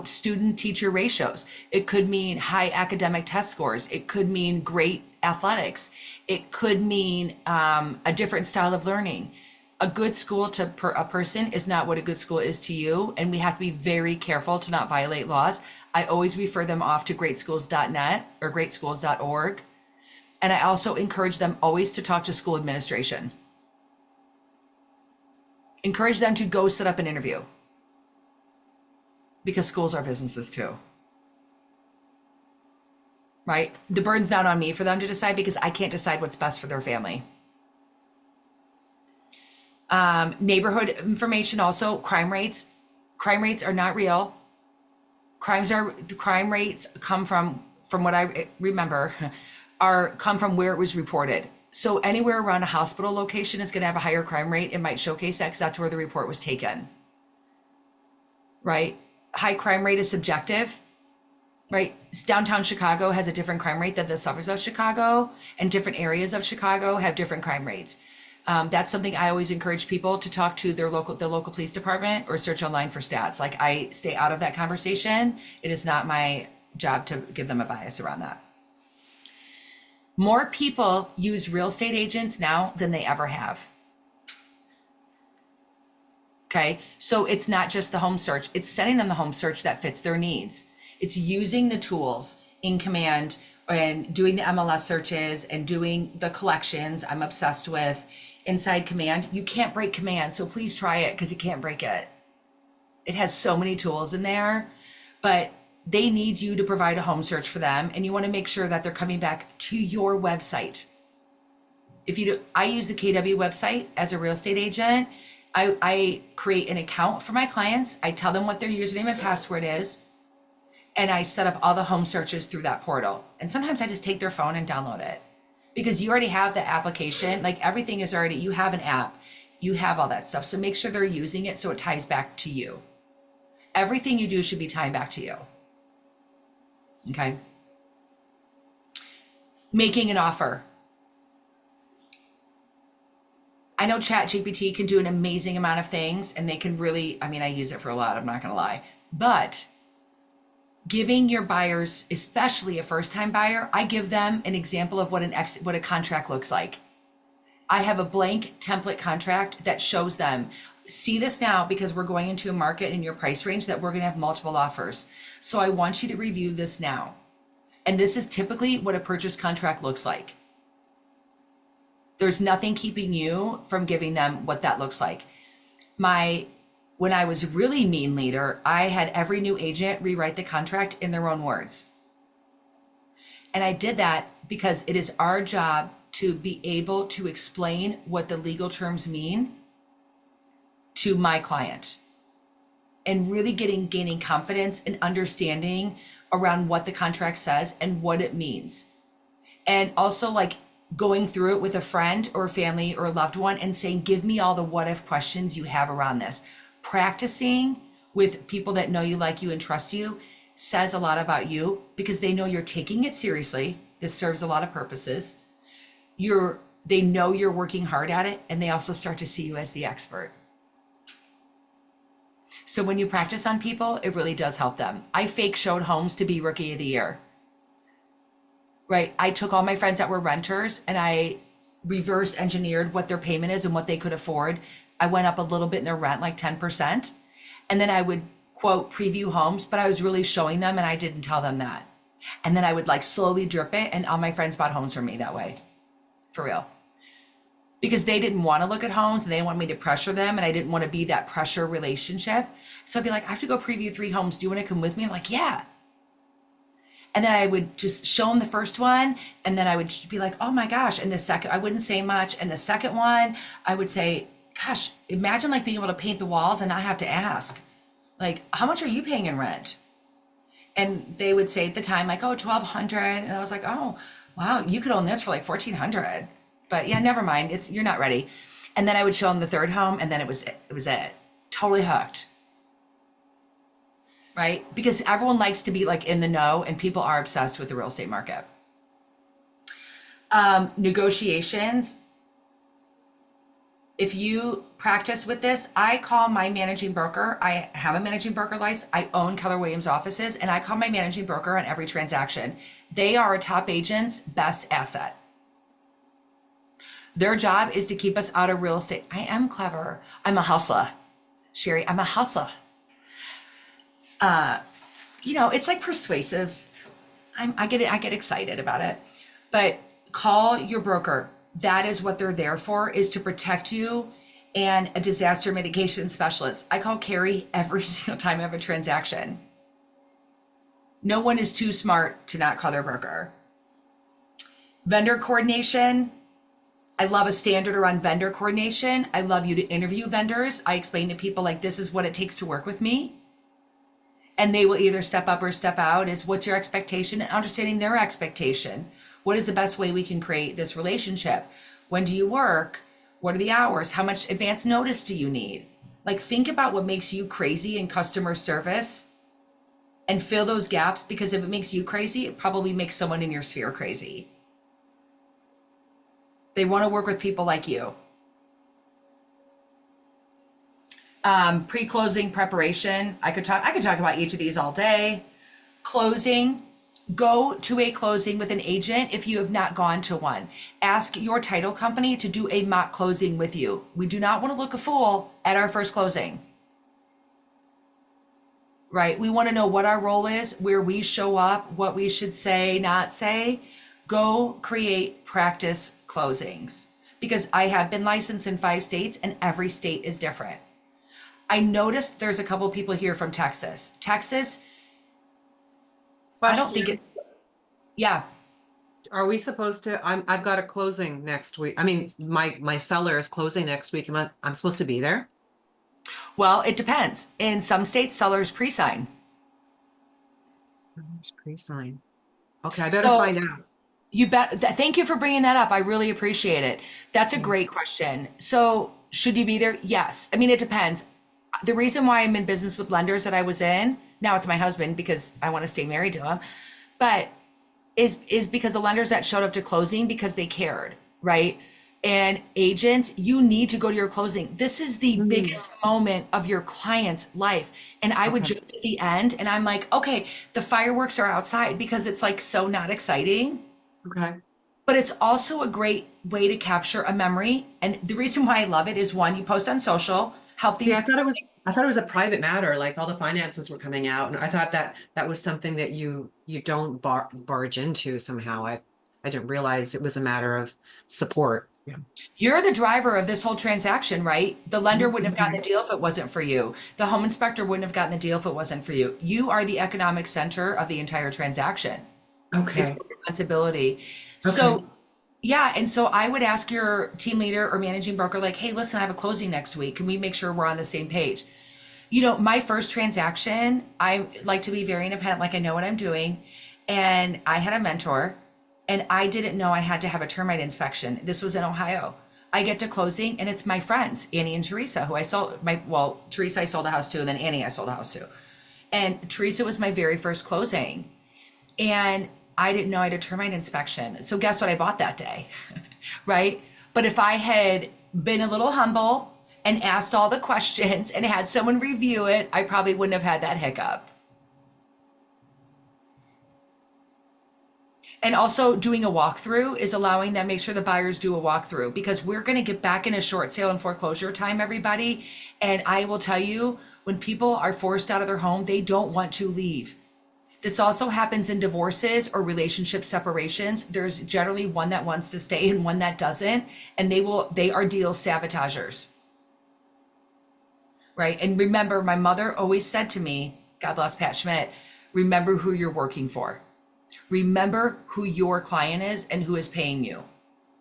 student teacher ratios. It could mean high academic test scores. It could mean great athletics. It could mean a different style of learning. A good school to a person is not what a good school is to you. And we have to be very careful to not violate laws. I always refer them off to greatschools.net or greatschools.org. And I also encourage them always to talk to school administration. Encourage them to go set up an interview. Because schools are businesses too. Right? The burden's not on me for them to decide because I can't decide what's best for their family. Neighborhood information also, crime rates. Crime rates are not real. Crime rates come from what I remember, come from where it was reported. So anywhere around a hospital location is going to have a higher crime rate. It might showcase that because that's where the report was taken. Right? High crime rate is subjective, right? Downtown Chicago has a different crime rate than the suburbs of Chicago, and different areas of Chicago have different crime rates. That's something I always encourage people to talk to the local police department or search online for stats. Like, I stay out of that conversation. It is not my job to give them a bias around that. More people use real estate agents now than they ever have. Okay, so it's not just the home search, it's sending them the home search that fits their needs. It's using the tools in Command and doing the MLS searches and doing the collections I'm obsessed with inside Command. You can't break Command, so please try it because you can't break it. It has so many tools in there, but they need you to provide a home search for them, and you want to make sure that they're coming back to your website. I use the KW website as a real estate agent. I create an account for my clients. I tell them what their username and password is, and I set up all the home searches through that portal. And sometimes I just take their phone and download it because you already have the application. Like, everything is already, you have an app, you have all that stuff. So make sure they're using it so it ties back to you. Everything you do should be tying back to you. Okay. Making an offer. I know ChatGPT can do an amazing amount of things, and they can really, I use it for a lot, I'm not going to lie, but giving your buyers, especially a first-time buyer, I give them an example of what a contract looks like. I have a blank template contract that shows them, see this now because we're going into a market in your price range that we're going to have multiple offers. So I want you to review this now. And this is typically what a purchase contract looks like. There's nothing keeping you from giving them what that looks like. When I was really mean leader, I had every new agent rewrite the contract in their own words. And I did that because it is our job to be able to explain what the legal terms mean to my client, and really gaining confidence and understanding around what the contract says and what it means. And also like going through it with a friend or family or a loved one and saying, give me all the what if questions you have around this. Practicing with people that know you, like you, and trust you says a lot about you because they know you're taking it seriously. This serves a lot of purposes. They know you're working hard at it, and they also start to see you as the expert. So when you practice on people, it really does help them. I fake showed homes to be rookie of the year. Right? I took all my friends that were renters and I reverse engineered what their payment is and what they could afford. I went up a little bit in their rent, like 10%. And then I would quote preview homes, but I was really showing them and I didn't tell them that. And then I would like slowly drip it, and all my friends bought homes from me that way. For real. Because they didn't want to look at homes and they didn't want me to pressure them, and I didn't want to be that pressure relationship. So I'd be like, I have to go preview 3 homes. Do you want to come with me? I'm like, yeah. And then I would just show them the first one, and then I would just be like, oh my gosh. And the second, I wouldn't say much. And the second one, I would say, gosh, imagine like being able to paint the walls and not have to ask, like, how much are you paying in rent? And they would say at the time, like, oh, $1,200. And I was like, oh, wow, you could own this for like $1,400. But yeah, never mind. You're not ready. And then I would show them the third home, and then it was it. Totally hooked. Right? Because everyone likes to be like in the know, and people are obsessed with the real estate market. Negotiations. If you practice with this, I call my managing broker. I have a managing broker license. I own Keller Williams offices, and I call my managing broker on every transaction. They are a top agent's best asset. Their job is to keep us out of real estate. I am clever. I'm a hustler. Sherry, I'm a hustler. It's like persuasive. I get excited about it. But call your broker. That is what they're there for, is to protect you, and a disaster mitigation specialist. I call Carrie every single time I have a transaction. No one is too smart to not call their broker. Vendor coordination. I love a standard around vendor coordination. I love you to interview vendors. I explain to people like, this is what it takes to work with me. And they will either step up or step out. Is what's your expectation, and understanding their expectation. What is the best way we can create this relationship? When do you work? What are the hours? How much advance notice do you need? Like, think about what makes you crazy in customer service and fill those gaps, because if it makes you crazy, it probably makes someone in your sphere crazy. They want to work with people like you. Pre-closing preparation. I could talk about each of these all day. Closing. Go to a closing with an agent if you have not gone to one. Ask your title company to do a mock closing with you. We do not want to look a fool at our first closing. Right? We want to know what our role is, where we show up, what we should say, not say. Go create practice closings, because I have been licensed in 5 states and every state is different. I noticed there's a couple people here from Texas. I don't think it, yeah. Are we supposed to, I've got a closing next week. I mean, my seller is closing next week. I'm supposed to be there? Well, it depends. In some states, sellers pre-sign. Pre-sign. Okay, I better So- find out. You bet. Thank you for bringing that up. I really appreciate it. That's a great question. So should you be there? Yes. I mean, it depends. The reason why I'm in business with lenders that I was in, now it's my husband because I want to stay married to him, but is because the lenders that showed up to closing because they cared, right? And agents, you need to go to your closing. This is the biggest moment of your client's life. And I would joke at the end, and I'm like, okay, the fireworks are outside, because it's like so not exciting. Okay. But it's also a great way to capture a memory. And the reason why I love it is, one, you post on social, help these. Yeah, I thought it was a private matter, like all the finances were coming out, and I thought that that was something that you don't barge into somehow. I didn't realize it was a matter of support. Yeah. You're the driver of this whole transaction, right? The lender wouldn't have gotten Mhm. the deal if it wasn't for you. The home inspector wouldn't have gotten the deal if it wasn't for you. You are the economic center of the entire transaction. It's Okay. your responsibility. Okay. So, yeah, and so I would ask your team leader or managing broker, like, hey, listen, I have a closing next week. Can we make sure we're on the same page? You know, my first transaction, I like to be very independent, like I know what I'm doing. And I had a mentor, and I didn't know I had to have a termite inspection. This was in Ohio. I get to closing, and it's my friends, Annie and Teresa, who I sold Teresa I sold a house to, and then Annie I sold a house to. And Teresa was my very first closing. And I didn't know I had a termite inspection. So guess what I bought that day, right? But if I had been a little humble and asked all the questions and had someone review it, I probably wouldn't have had that hiccup. And also doing a walkthrough is allowing them, make sure the buyers do a walkthrough, because we're going to get back into short sale and foreclosure time, everybody. And I will tell you, when people are forced out of their home, they don't want to leave. This also happens in divorces or relationship separations. There's generally one that wants to stay and one that doesn't, and they are deal sabotagers. Right? And remember, my mother always said to me, God bless Pat Schmidt, remember who you're working for. Remember who your client is and who is paying you.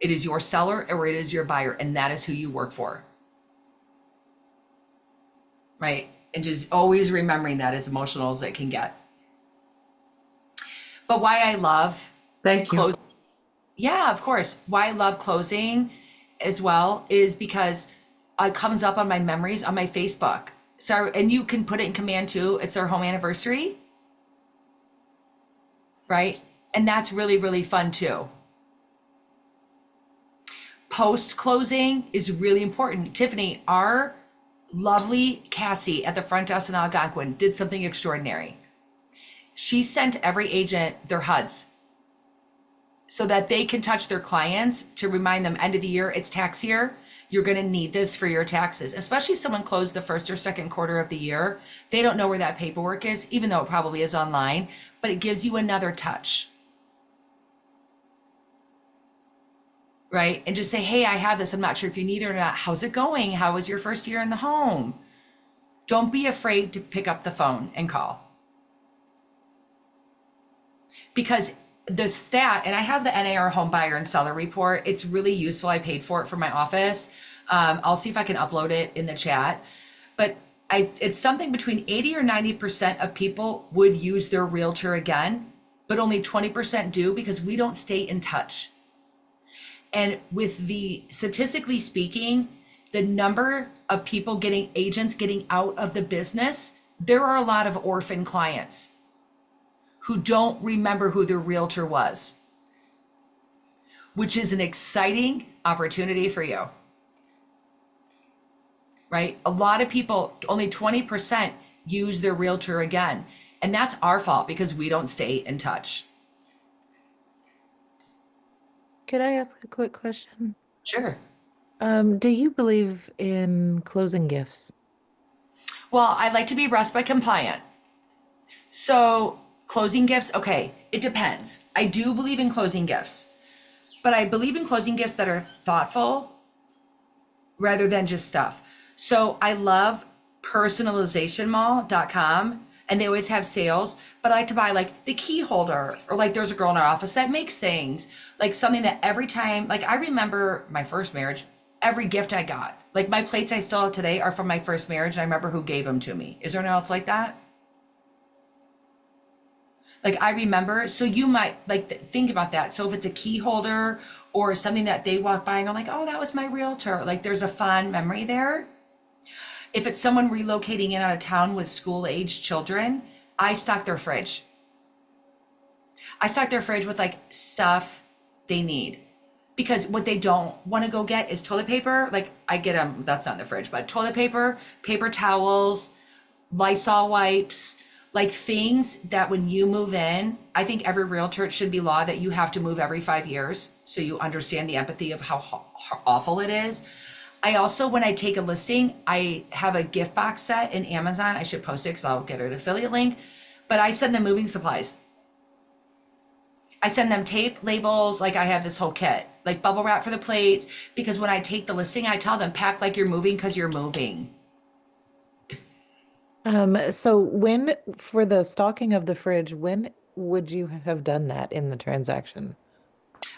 It is your seller or it is your buyer, and that is who you work for. Right? And just always remembering that, as emotional as it can get. But why I love Thank you. yeah, of course. Why I love closing as well is because it comes up on my memories on my Facebook. So, and you can put it in command too. It's our home anniversary, right? And that's really, really fun too. Post closing is really important. Tiffany, our lovely Cassie at the front desk in Algonquin did something extraordinary. She sent every agent their HUDs so that they can touch their clients to remind them, end of the year, it's tax year. You're going to need this for your taxes, especially if someone closed the first or second quarter of the year. They don't know where that paperwork is, even though it probably is online, but it gives you another touch. Right? And just say, hey, I have this. I'm not sure if you need it or not. How's it going? How was your first year in the home? Don't be afraid to pick up the phone and call. Because the stat, and I have the NAR home buyer and seller report. It's really useful. I paid for it for my office. I'll see if I can upload it in the chat. But it's something between 80 or 90% of people would use their realtor again, but only 20% do, because we don't stay in touch. And with the, statistically speaking, the number of people agents getting out of the business, there are a lot of orphan clients who don't remember who their realtor was, which is an exciting opportunity for you, right? A lot of people, only 20% use their realtor again. And that's our fault because we don't stay in touch. Could I ask a quick question? Sure. Do you believe in closing gifts? Well, I like to be RESPA compliant. So closing gifts, okay, it depends. I do believe in closing gifts, but I believe in closing gifts that are thoughtful rather than just stuff. So I love personalizationmall.com, and they always have sales, but I like to buy like the key holder, or like there's a girl in our office that makes things, like something that every time, like I remember my first marriage, every gift I got, like my plates I still have today are from my first marriage, and I remember who gave them to me. Is there anyone else like that? Like I remember, so you might think about that. So if it's a key holder or something that they walk by and I'm like, oh, that was my realtor. Like there's a fond memory there. If it's someone relocating in out of town with school-aged children, I stock their fridge. I stock their fridge with like stuff they need, because what they don't want to go get is toilet paper. Like I get them, that's not in the fridge, but toilet paper, paper towels, Lysol wipes, like things that when you move in, I think every realtor, it should be law that you have to move every 5 years. So you understand the empathy of how awful it is. I also, when I take a listing, I have a gift box set in Amazon. I should post it because I'll get an affiliate link. But I send them moving supplies. I send them tape, labels, like I have this whole kit, like bubble wrap for the plates. Because when I take the listing, I tell them pack like you're moving because you're moving. So when, for the stocking of the fridge, when would you have done that in the transaction?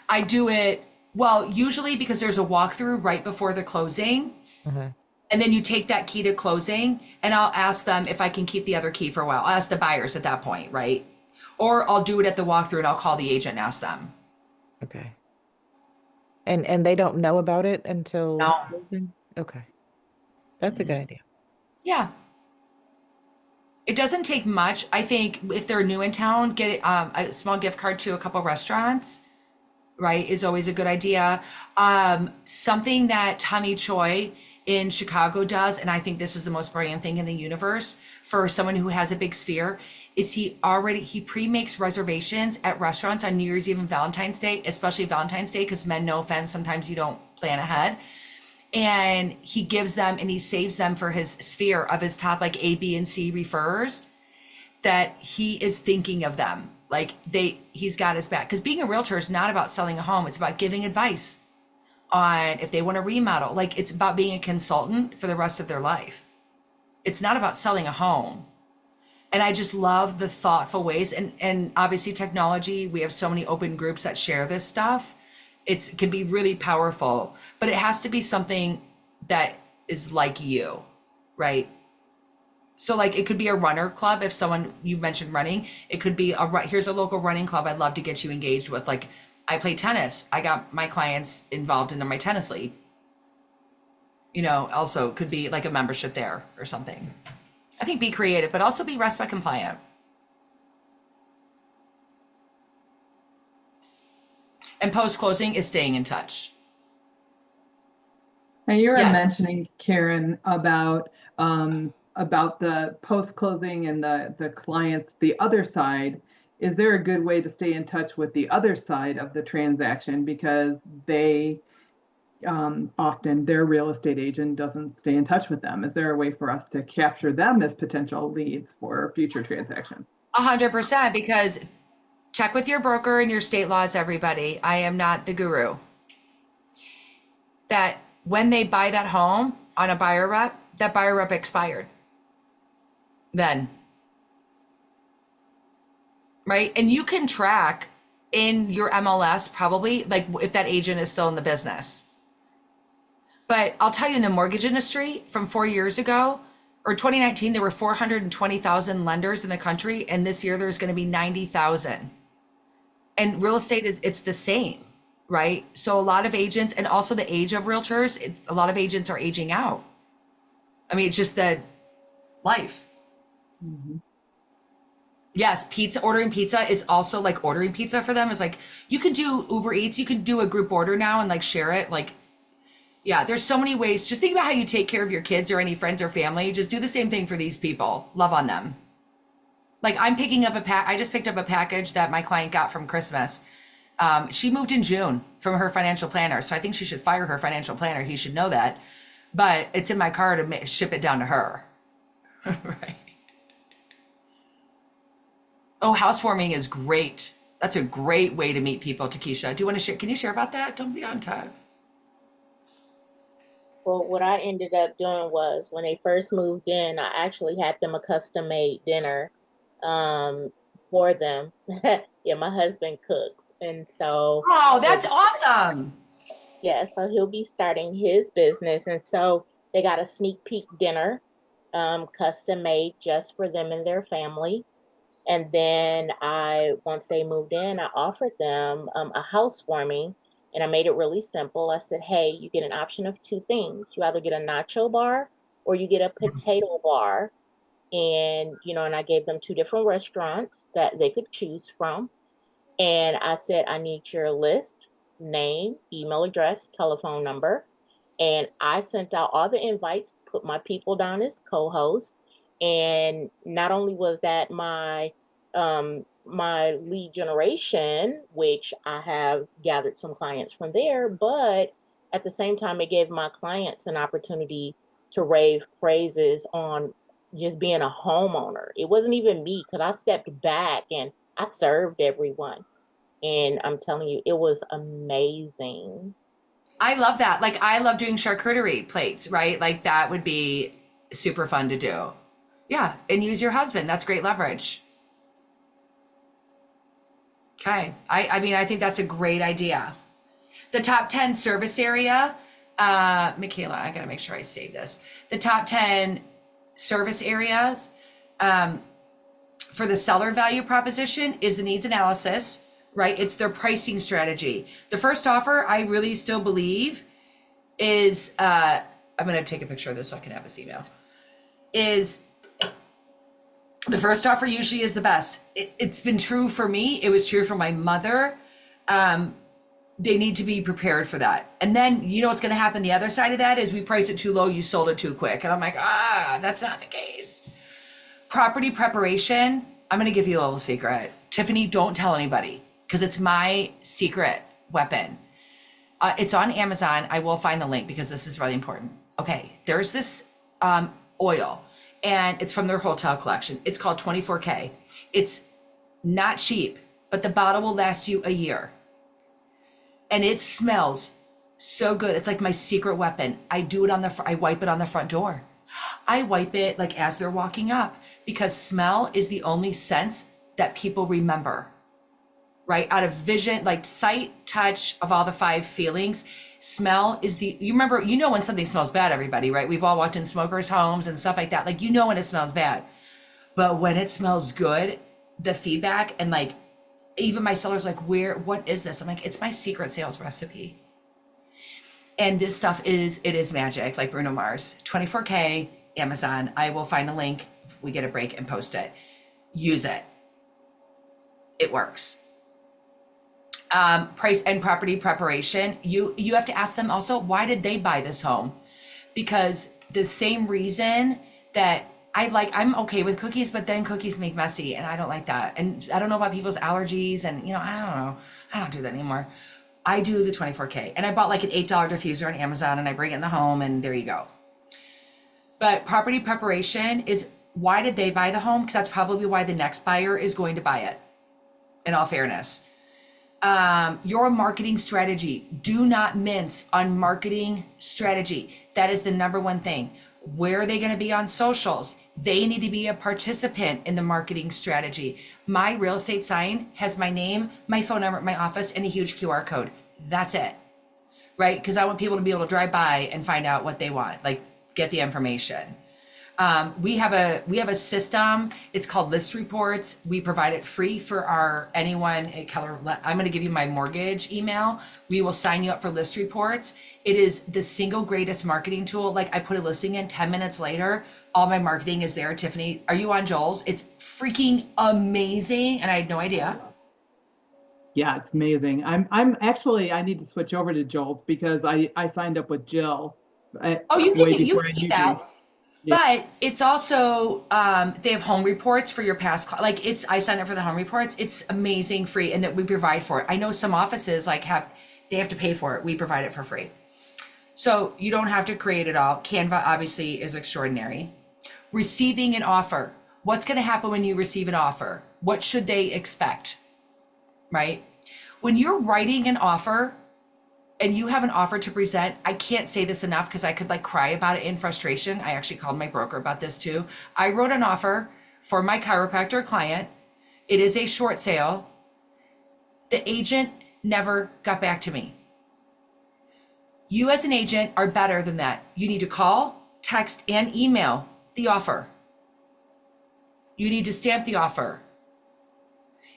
I do it, well, usually because there's a walkthrough right before the closing. Mhm. And then you take that key to closing, and I'll ask them if I can keep the other key for a while. I'll ask the buyers at that point, right? Or I'll do it at the walkthrough and I'll call the agent and ask them. Okay. And they don't know about it until No. closing? Okay. That's a good idea. Yeah. It doesn't take much. I think if they're new in town, get a small gift card to a couple restaurants, right, is always a good idea. Something that Tommy Choi in Chicago does, and I think this is the most brilliant thing in the universe for someone who has a big sphere, is he pre-makes reservations at restaurants on New Year's Eve and Valentine's Day, especially Valentine's Day, because men, no offense, sometimes you don't plan ahead. And he gives them and he saves them for his sphere of his top like A, B, and C refers, that he is thinking of them. Like he's got his back. Because being a realtor is not about selling a home. It's about giving advice on if they want to remodel. Like it's about being a consultant for the rest of their life. It's not about selling a home. And I just love the thoughtful ways. And obviously technology, we have so many open groups that share this stuff. It can be really powerful, but it has to be something that is like you, right? So like it could be a runner club. If someone, you mentioned running, it could be here's a local running club I'd love to get you engaged with. Like I play tennis. I got my clients involved in my tennis league. You know, also could be like a membership there or something. I think be creative, but also be RESPA compliant. And post-closing is staying in touch. And you were Yes. mentioning, Karen, about the post-closing and the clients, the other side. Is there a good way to stay in touch with the other side of the transaction? Because they often their real estate agent doesn't stay in touch with them. Is there a way for us to capture them as potential leads for future transactions? 100%, because check with your broker and your state laws, everybody. I am not the guru. That when they buy that home on a buyer rep, that buyer rep expired. Then. Right? And you can track in your MLS probably, like if that agent is still in the business. But I'll tell you, in the mortgage industry from 4 years ago, or 2019, there were 420,000 lenders in the country. And this year there's going to be 90,000. And real estate it's the same, right? So a lot of agents, and also the age of realtors, a lot of agents are aging out. I mean, it's just the life. Mm-hmm. Yes, ordering pizza is also like ordering pizza for them is like, you can do Uber Eats, you can do a group order now and like share it. Like, yeah, there's so many ways. Just think about how you take care of your kids or any friends or family. Just do the same thing for these people. Love on them. Like I'm picking up I just picked up a package that my client got from Christmas. She moved in June from her financial planner. So I think she should fire her financial planner. He should know that. But it's in my car to ship it down to her. Right. Oh, housewarming is great. That's a great way to meet people, Takesha. Do you want to share? Can you share about that? Don't be on text. Well, what I ended up doing was when they first moved in, I actually had them a custom made dinner for them. Yeah, my husband cooks. And so Oh, that's awesome. yeah, so he'll be starting his business. And so they got a sneak peek dinner, custom made just for them and their family. And then once they moved in, I offered them a housewarming, and I made it really simple. I said, hey, you get an option of two things. You either get a nacho bar or you get a potato bar. And, and I gave them two different restaurants that they could choose from. And I said, I need your list, name, email address, telephone number. And I sent out all the invites, put my people down as co-hosts. And not only was that my lead generation, which I have gathered some clients from there, but at the same time, it gave my clients an opportunity to rave praises on just being a homeowner. It wasn't even me because I stepped back and I served everyone. And I'm telling you, it was amazing. I love that. Like, I love doing charcuterie plates, right? Like, that would be super fun to do. Yeah, and use your husband. That's great leverage. Okay. I mean, I think that's a great idea. The top 10 service area, Michaela, I gotta make sure I save this. The top 10 service areas for the seller value proposition is the needs analysis, right? It's their pricing strategy. The first offer, I really still believe is, I'm gonna take a picture of this so I can have this email, is the first offer usually is the best. It's been true for me. It was true for my mother. They need to be prepared for that. And then, you know what's going to happen? The other side of that is we price it too low, you sold it too quick. And I'm like, that's not the case. Property preparation. I'm going to give you a little secret. Tiffany, don't tell anybody because it's my secret weapon. It's on Amazon. I will find the link because this is really important. Okay, there's this oil and it's from their hotel collection. It's called 24K. It's not cheap, but the bottle will last you a year. And it smells so good. It's like my secret weapon. I do it I wipe it on the front door. I wipe it like as they're walking up because smell is the only sense that people remember, right? Out of vision, like sight, touch, of all the 5 feelings, smell is you remember, you know when something smells bad, everybody, right? We've all walked in smokers' homes and stuff like that. Like, you know when it smells bad. But when it smells good, the feedback and like, even my seller's like, what is this? I'm like, it's my secret sales recipe. And this stuff it is magic, like Bruno Mars. 24K, Amazon. I will find the link if we get a break and post it. Use it. It works. Price and property preparation. You have to ask them also, why did they buy this home? Because the same reason that I'm okay with cookies, but then cookies make messy and I don't like that. And I don't know about people's allergies and, you know, I don't know. I don't do that anymore. I do the 24K and I bought like an $8 diffuser on Amazon and I bring it in the home and there you go. But property preparation is, why did they buy the home? Because that's probably why the next buyer is going to buy it, in all fairness. Your marketing strategy. Do not mince on marketing strategy. That is the number one thing. Where are they going to be on socials? They need to be a participant in the marketing strategy. My real estate sign has my name, my phone number, my office, and a huge QR code. That's it, right? Because I want people to be able to drive by and find out what they want, like get the information. We have a system. It's called List Reports. We provide it free for anyone at Keller. I'm going to give you my mortgage email. We will sign you up for List Reports. It is the single greatest marketing tool. Like, I put a listing in 10 minutes later, all my marketing is there. Tiffany, are you on Joel's? It's freaking amazing. And I had no idea. Yeah, it's amazing. I'm actually, I need to switch over to Joel's because I signed up with Jill. You can keep that. Yeah. But it's also, they have home reports for your past, I signed up for the home reports. It's amazing, free, and that we provide for it. I know some offices they have to pay for it. We provide it for free. So you don't have to create it all. Canva obviously is extraordinary. Receiving an offer. What's going to happen when you receive an offer? What should they expect? Right? When you're writing an offer and you have an offer to present, I can't say this enough because I could cry about it in frustration. I actually called my broker about this too. I wrote an offer for my chiropractor client. It is a short sale. The agent never got back to me. You as an agent are better than that. You need to call, text, and email the offer. You need to stamp the offer.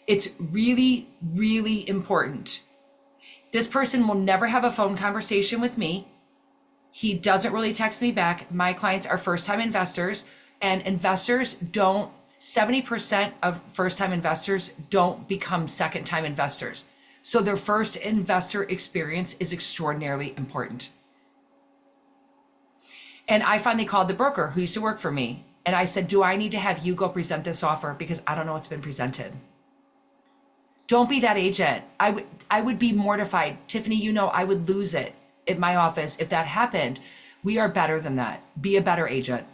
It's really, really important. This person will never have a phone conversation with me. He doesn't really text me back. My clients are first-time investors, and 70% of first-time investors don't become second-time investors. So their first investor experience is extraordinarily important. And I finally called the broker who used to work for me. And I said, do I need to have you go present this offer? Because I don't know what's been presented. Don't be that agent. I would be mortified. Tiffany, I would lose it. at my office, if that happened, we are better than that. Be a better agent.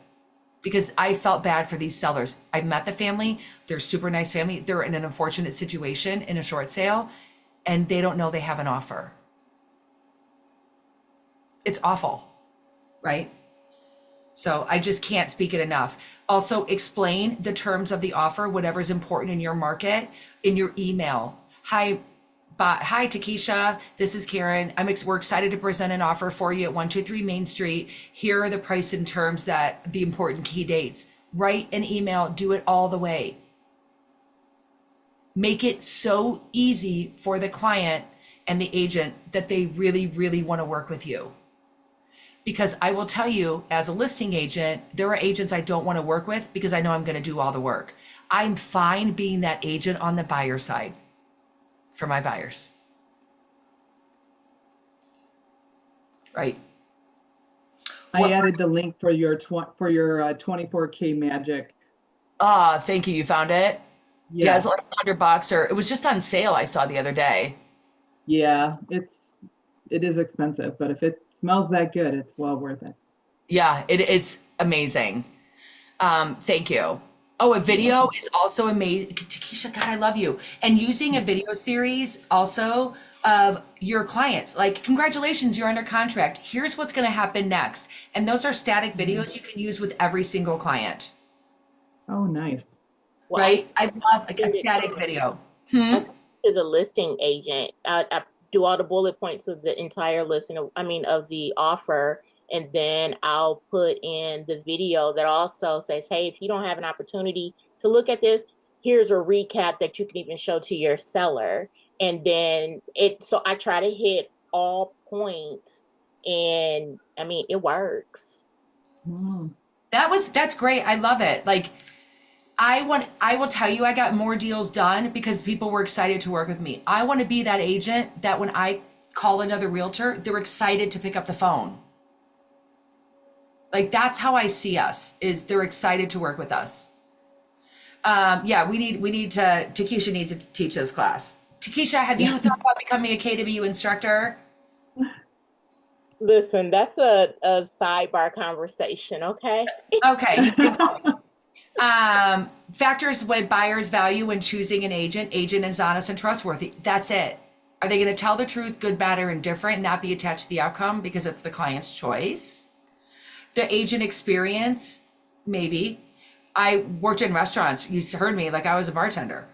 Because I felt bad for these sellers. I met the family. They're a super nice family. They're in an unfortunate situation in a short sale, and they don't know they have an offer. It's awful, right? So I just can't speak it enough. Also, explain the terms of the offer, whatever's important in your market, in your email. Hi, Takesha. This is Karen. We're excited to present an offer for you at 123 Main Street. Here are the price and terms, that the important key dates. Write an email. Do it all the way. Make it so easy for the client and the agent that they really, really want to work with you. Because I will tell you, as a listing agent, there are agents I don't want to work with because I know I'm going to do all the work. I'm fine being that agent on the buyer side for my buyers. Right. I added the link for your 24K magic. Thank you. You found it? Yeah, it's Yeah. like $100, or it was just on sale, I saw the other day. Yeah, it is expensive, but if it smells that good, it's well worth it. Yeah, it's amazing. Thank you. Oh, a video is also amazing. Takesha, God, I love you. And using a video series also of your clients, like, congratulations, you're under contract. Here's what's going to happen next. And those are static videos you can use with every single client, Oh, nice. Well, right? I love like a send it static video. Hmm? I send it to the listing agent. I do all the bullet points of the entire listing, of the offer, and then I'll put in the video that also says, hey, if you don't have an opportunity to look at this, here's a recap that you can even show to your seller. And then so I try to hit all points, and it works. Mm. That's great. I love it. Like, I will tell you, I got more deals done because people were excited to work with me. I want to be that agent that when I call another realtor, they're excited to pick up the phone. Like, that's how I see us, is they're excited to work with us. Yeah, we need to, Takesha needs to teach this class. Takesha, have you thought about becoming a KW instructor? Listen, that's a sidebar conversation, okay? Okay. Factors what buyers value when choosing an agent. Agent is honest and trustworthy. That's it. Are they going to tell the truth, good, bad, or indifferent, not be attached to the outcome because it's the client's choice? The agent experience, maybe. I worked in restaurants. You heard me, like I was a bartender.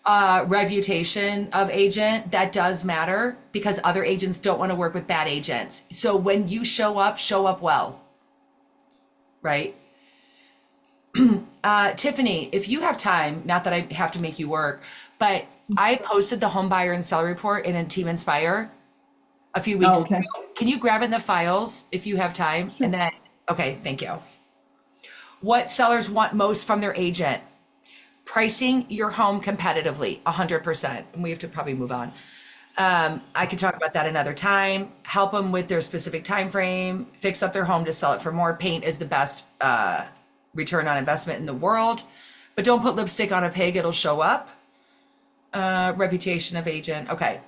Reputation of agent, that does matter because other agents don't want to work with bad agents. So when you show up well, right? Tiffany, if you have time, not that I have to make you work, but I posted the home buyer and seller report in a Team Inspire a few weeks ago. Can you grab in the files if you have time? Sure. And then, okay, thank you. What sellers want most from their agent? Pricing your home competitively, 100%. And we have to probably move on. I could talk about that another time. Help them with their specific time frame. Fix up their home to sell it for more. Paint is the best return on investment in the world. But don't put lipstick on a pig, it'll show up. Reputation of agent. Okay.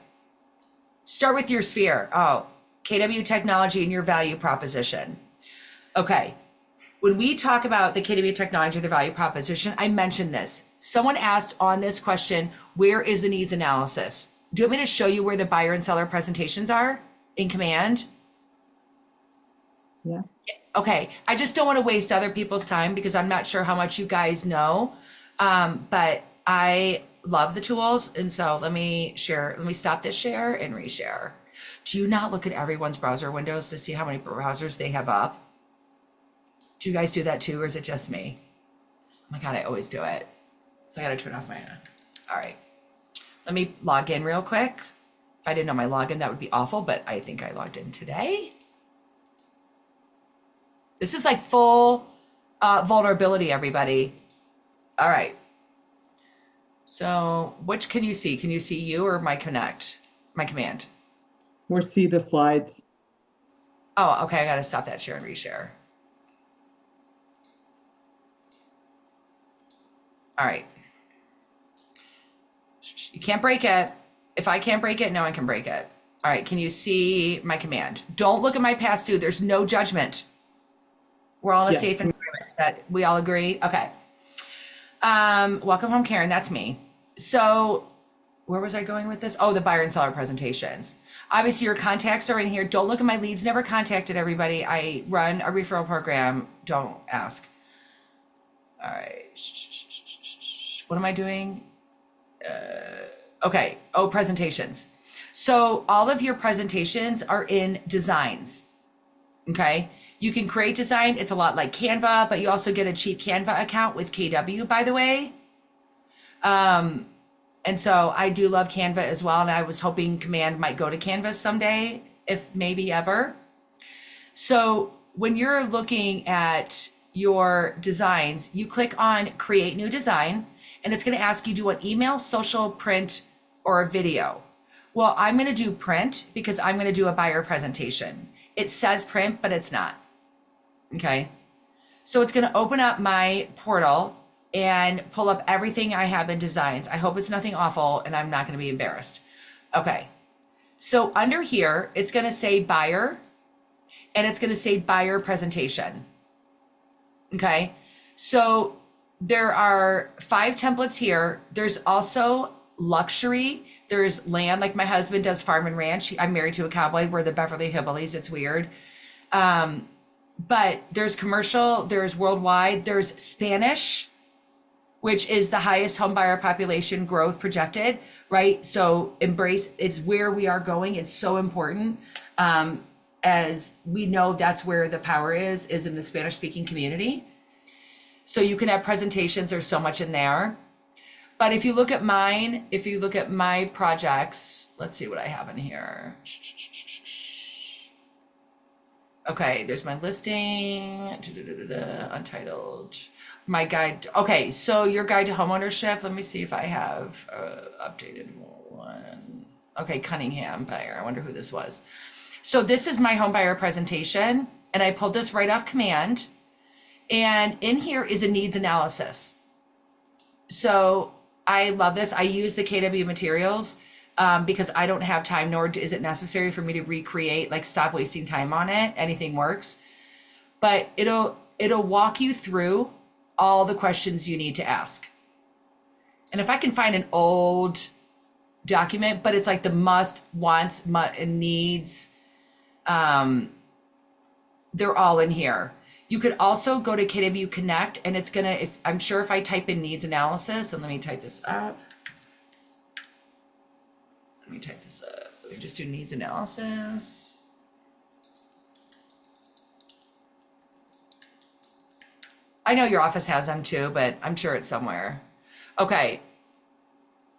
Start with your sphere. Oh, KW technology and your value proposition. Okay. When we talk about the KW technology, the value proposition, I mentioned this. Someone asked on this question, where is the needs analysis? Do you want me to show you where the buyer and seller presentations are in Command? Yeah. Okay, I just don't want to waste other people's time because I'm not sure how much you guys know, but I love the tools. And so let me stop this share and reshare. Do you not look at everyone's browser windows to see how many browsers they have up? Do you guys do that too, or is it just me? Oh my God, I always do it. So I gotta turn off my, all right. Let me log in real quick. If I didn't know my login, that would be awful, but I think I logged in today. This is like full vulnerability, everybody. All right. So which can you see? Can you see you or my command? We'll see the slides. Oh, okay, I gotta stop that share and reshare. All right. You can't break it. If I can't break it, no one can break it. All right, can you see my command? Don't look at my past due. There's no judgment. We're all in a Yes. safe environment. That we all agree? Okay. Welcome home, Karen. That's me. So where was I going with this? Oh, the buyer and seller presentations. Obviously, your contacts are in here. Don't look at my leads. Never contacted everybody. I run a referral program. Don't ask. All right. What am I doing? Okay. Oh, presentations. So all of your presentations are in designs. Okay. You can create design. It's a lot like Canva, but you also get a cheap Canva account with KW, by the way. And so I do love Canva as well. And I was hoping Command might go to Canva someday, if maybe ever. So when you're looking at your designs, you click on create new design, and it's going to ask you, do you want email, social, print, or a video? Well, I'm going to do print because I'm going to do a buyer presentation. It says print, but it's not. Okay. So it's going to open up my portal and pull up everything I have in designs. I hope it's nothing awful and I'm not going to be embarrassed. Okay. So under here, it's going to say buyer and it's going to say buyer presentation. Okay. So there are 5 templates here. There's also luxury. There's land, like my husband does farm and ranch. I'm married to a cowboy. We're the Beverly Hillbillies. It's weird. But there's commercial, there's worldwide, there's Spanish, which is the highest home buyer population growth projected, right? So embrace, it's where we are going. It's so important. As we know, that's where the power is in the Spanish speaking community. So you can have presentations, there's so much in there. But if you look at mine, if you look at my projects, let's see what I have in here. Okay, there's my listing, untitled, my guide. Okay, so your guide to homeownership. Let me see if I have updated one. Okay, Cunningham buyer. I wonder who this was. So this is my home buyer presentation, and I pulled this right off Command. And in here is a needs analysis. So I love this. I use the KW materials because I don't have time, nor is it necessary for me to recreate, like stop wasting time on it. Anything works. But it'll walk you through all the questions you need to ask. And if I can find an old document, but it's like the must, wants, and needs, they're all in here. You could also go to KW Connect, and it's gonna, I'm sure if I type in needs analysis, and let me type this up. Let me type this up. Let me just do needs analysis. I know your office has them too, but I'm sure it's somewhere. Okay.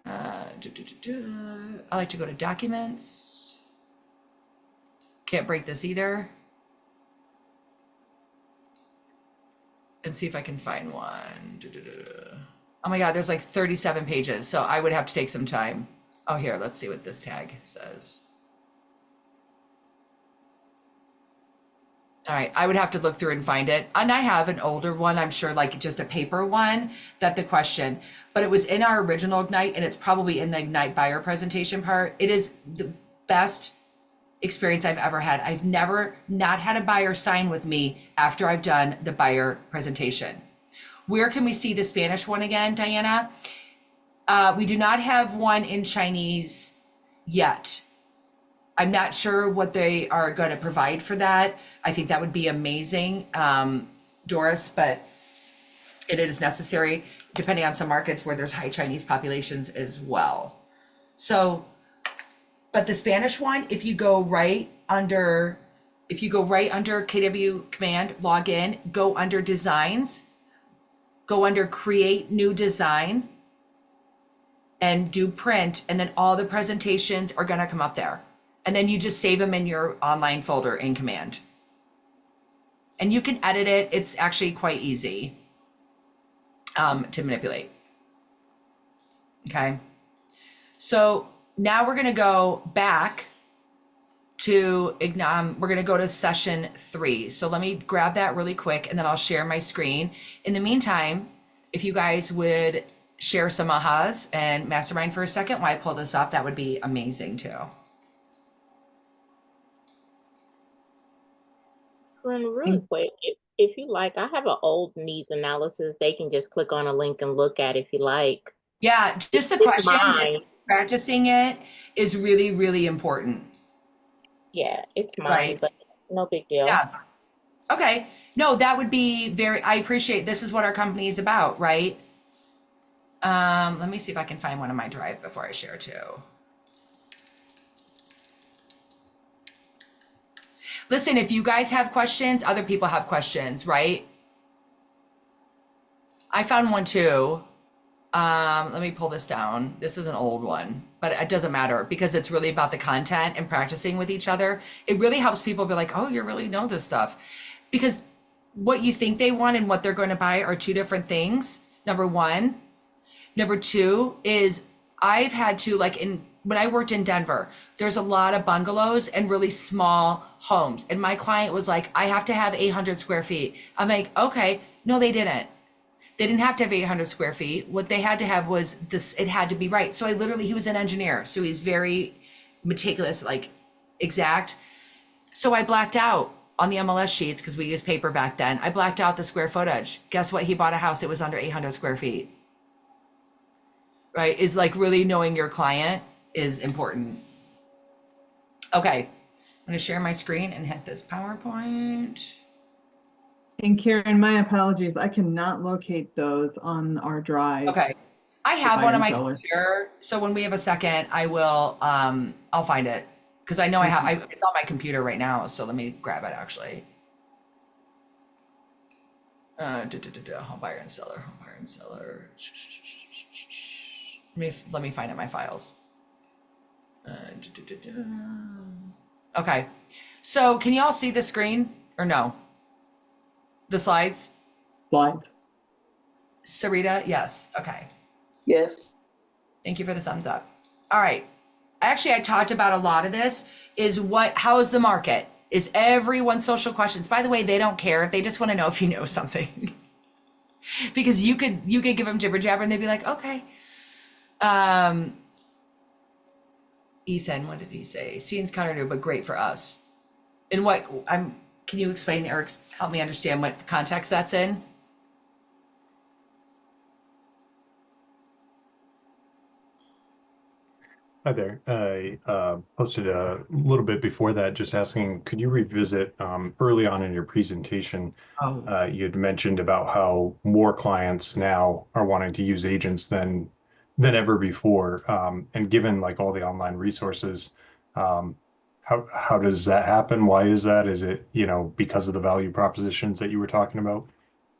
I like to go to documents. Can't break this either. And see if I can find one. Oh my God, there's like 37 pages. So I would have to take some time. Oh, here, let's see what this tag says. All right, I would have to look through and find it. And I have an older one, I'm sure, like just a paper one, that the question, but it was in our original Ignite, and it's probably in the Ignite buyer presentation part. It is the best experience I've ever had. I've never not had a buyer sign with me after I've done the buyer presentation. Where can we see the Spanish one again, Diana? We do not have one in Chinese yet. I'm not sure what they are going to provide for that. I think that would be amazing, Doris, but it is necessary depending on some markets where there's high Chinese populations as well. So, but the Spanish one, if you go right under KW Command, log in, go under designs, go under create new design, and do print, and then all the presentations are gonna come up there. And then you just save them in your online folder in Command. And you can edit it. It's actually quite easy to manipulate. Okay. So now we're gonna go back to, we're gonna go to session 3. So let me grab that really quick and then I'll share my screen. In the meantime, if you guys would share some ahas and mastermind for a second while I pull this up, that would be amazing too. Catherine, really quick, if you like, I have an old needs analysis. They can just click on a link and look at if you like. Yeah, just the It's questions, mine. practicing it is really, really important, Yeah, it's mine, right? but no big deal. Yeah. Okay. No, that would be very, I appreciate, this is what our company is about, right? Let me see if I can find one on my drive before I share too. Listen, if you guys have questions, other people have questions, right? I found one too. Let me pull this down. This is an old one, but it doesn't matter because it's really about the content and practicing with each other. It really helps people be like, oh, you really know this stuff. Because what you think they want and what they're going to buy are two different things. Number one. Number two is I've had to, like, when I worked in Denver, there's a lot of bungalows and really small homes. And my client was like, I have to have 800 square feet. I'm like, okay. No, they didn't. They didn't have to have 800 square feet. What they had to have was this, it had to be right. So he was an engineer. So he's very meticulous, like exact. So I blacked out on the MLS sheets because we used paper back then. I blacked out the square footage. Guess what? He bought a house. It was under 800 square feet. Right? Is like really knowing your client is important. Okay. I'm going to share my screen and hit this PowerPoint. And Karen, my apologies. I cannot locate those on our drive. Okay. I have one on my Seller. computer. So when we have a second, I will, I'll find it. Because I know it's on my computer right now. So let me grab it actually. Home buyer and seller, home buyer and seller. Let me find it in my files. Okay. So can you all see the screen or no? The slides? Slides. Sarita, yes. Okay. Yes. Thank you for the thumbs up. All right. Actually, I talked about a lot of this is how is the market? Is everyone's social questions? By the way, they don't care. They just want to know if you know something. Because you could give them jibber jabber and they'd be like, okay. Ethan, what did he say? Seems kind of new, but great for us. And can you explain, Eric, help me understand what context that's in? Hi there. I posted a little bit before that, just asking, could you revisit early on in your presentation, you had mentioned about how more clients now are wanting to use agents than ever before. And given like all the online resources, how does that happen? Why is that? Is it, because of the value propositions that you were talking about?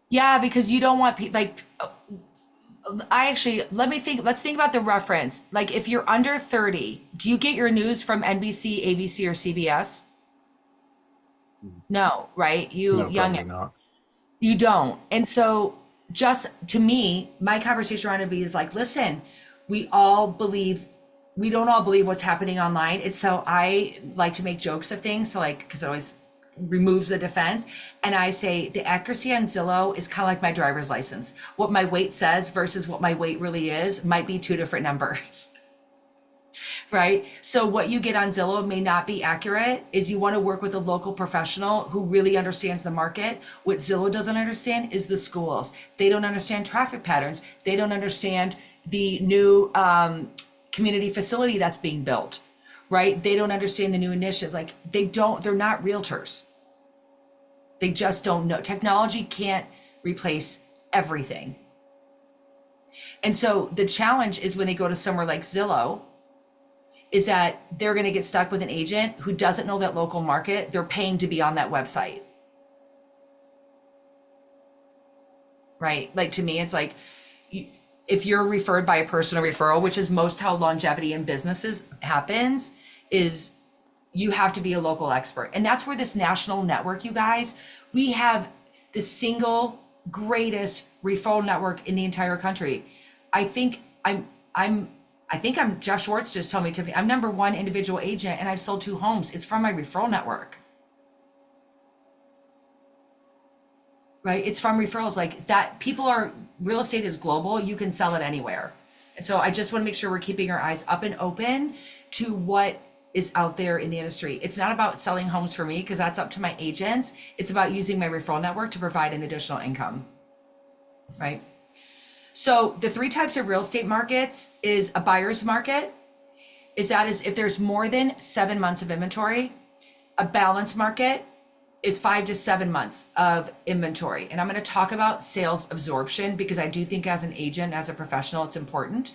Yeah, because you don't want let's think about the reference. Like if you're under 30, do you get your news from NBC, ABC, or CBS? No, right? No, probably not. You don't. And so just to me, my conversation around it is like, listen, we don't all believe what's happening online. It's so I like to make jokes of things. So like, cause it always removes the defense. And I say the accuracy on Zillow is kind of like my driver's license. What my weight says versus what my weight really is might be two different numbers. Right? So what you get on Zillow may not be accurate. Is you want to work with a local professional who really understands the market. What Zillow doesn't understand is the schools. They don't understand traffic patterns. They don't understand the new community facility that's being built. Right? They don't understand the new initiatives. Like they're not realtors. They just don't know. Technology can't replace everything. And so the challenge is when they go to somewhere like Zillow, is that they're going to get stuck with an agent who doesn't know that local market. They're paying to be on that website. Right? Like to me, it's like, if you're referred by a personal referral, which is most how longevity in businesses happens, is you have to be a local expert. And that's where this national network, you guys, we have the single greatest referral network in the entire country. I think Jeff Schwartz just told me, Tiffany, I'm number one individual agent and I've sold 2 homes. It's from my referral network. Right? It's from referrals like that. Real estate is global. You can sell it anywhere. And so I just want to make sure we're keeping our eyes up and open to what is out there in the industry. It's not about selling homes for me because that's up to my agents. It's about using my referral network to provide an additional income, right? So the three types of real estate markets is a buyer's market. Is if there's more than 7 months of inventory. A balanced market is 5 to 7 months of inventory. And I'm going to talk about sales absorption because I do think as an agent, as a professional, it's important.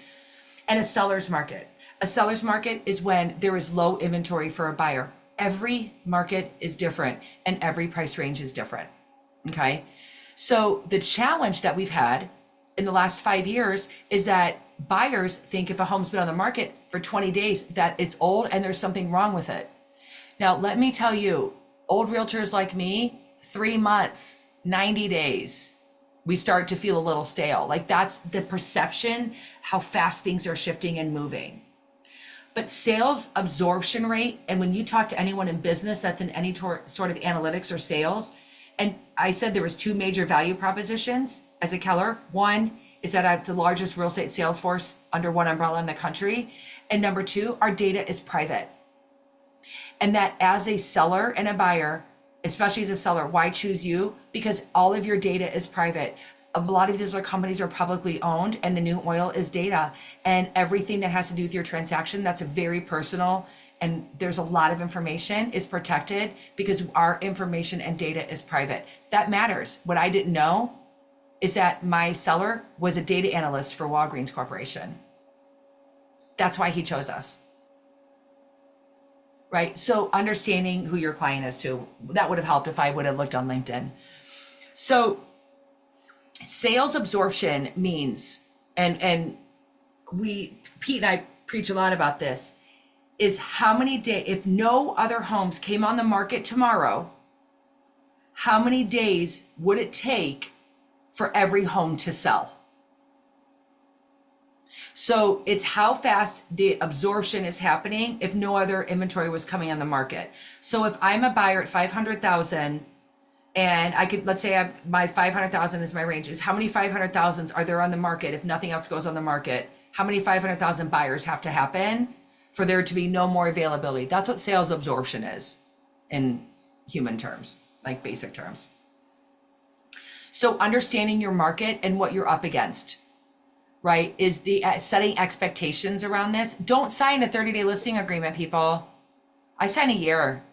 And a seller's market. A seller's market is when there is low inventory for a buyer. Every market is different and every price range is different. Okay. So the challenge that we've had in the last 5 years is that buyers think if a home's been on the market for 20 days that it's old and there's something wrong with it. Now, let me tell you, old realtors like me, 3 months, 90 days, we start to feel a little stale. Like that's the perception, how fast things are shifting and moving. But sales absorption rate, and when you talk to anyone in business that's in any sort of analytics or sales, and I said there was 2 major value propositions as a Keller. One is that I have the largest real estate sales force under one umbrella in the country. And number 2, our data is private. And that as a seller and a buyer, especially as a seller, why choose you? Because all of your data is private. A lot of these other companies are publicly owned and the new oil is data. And everything that has to do with your transaction, that's a very personal and there's a lot of information is protected because our information and data is private. That matters. What I didn't know is that my seller was a data analyst for Walgreens Corporation. That's why he chose us. Right? So understanding who your client is too, that would have helped if I would have looked on LinkedIn. So sales absorption means, and Pete and I preach a lot about this, is how many days, if no other homes came on the market tomorrow, how many days would it take for every home to sell? So it's how fast the absorption is happening if no other inventory was coming on the market. So if I'm a buyer at 500,000 and I could, let's say my 500,000 is my range, is how many 500,000s are there on the market if nothing else goes on the market? How many 500,000 buyers have to happen for there to be no more availability? That's what sales absorption is in human terms, like basic terms. So understanding your market and what you're up against, right, is the setting expectations around this. Don't sign a 30-day listing agreement, people. I sign a year,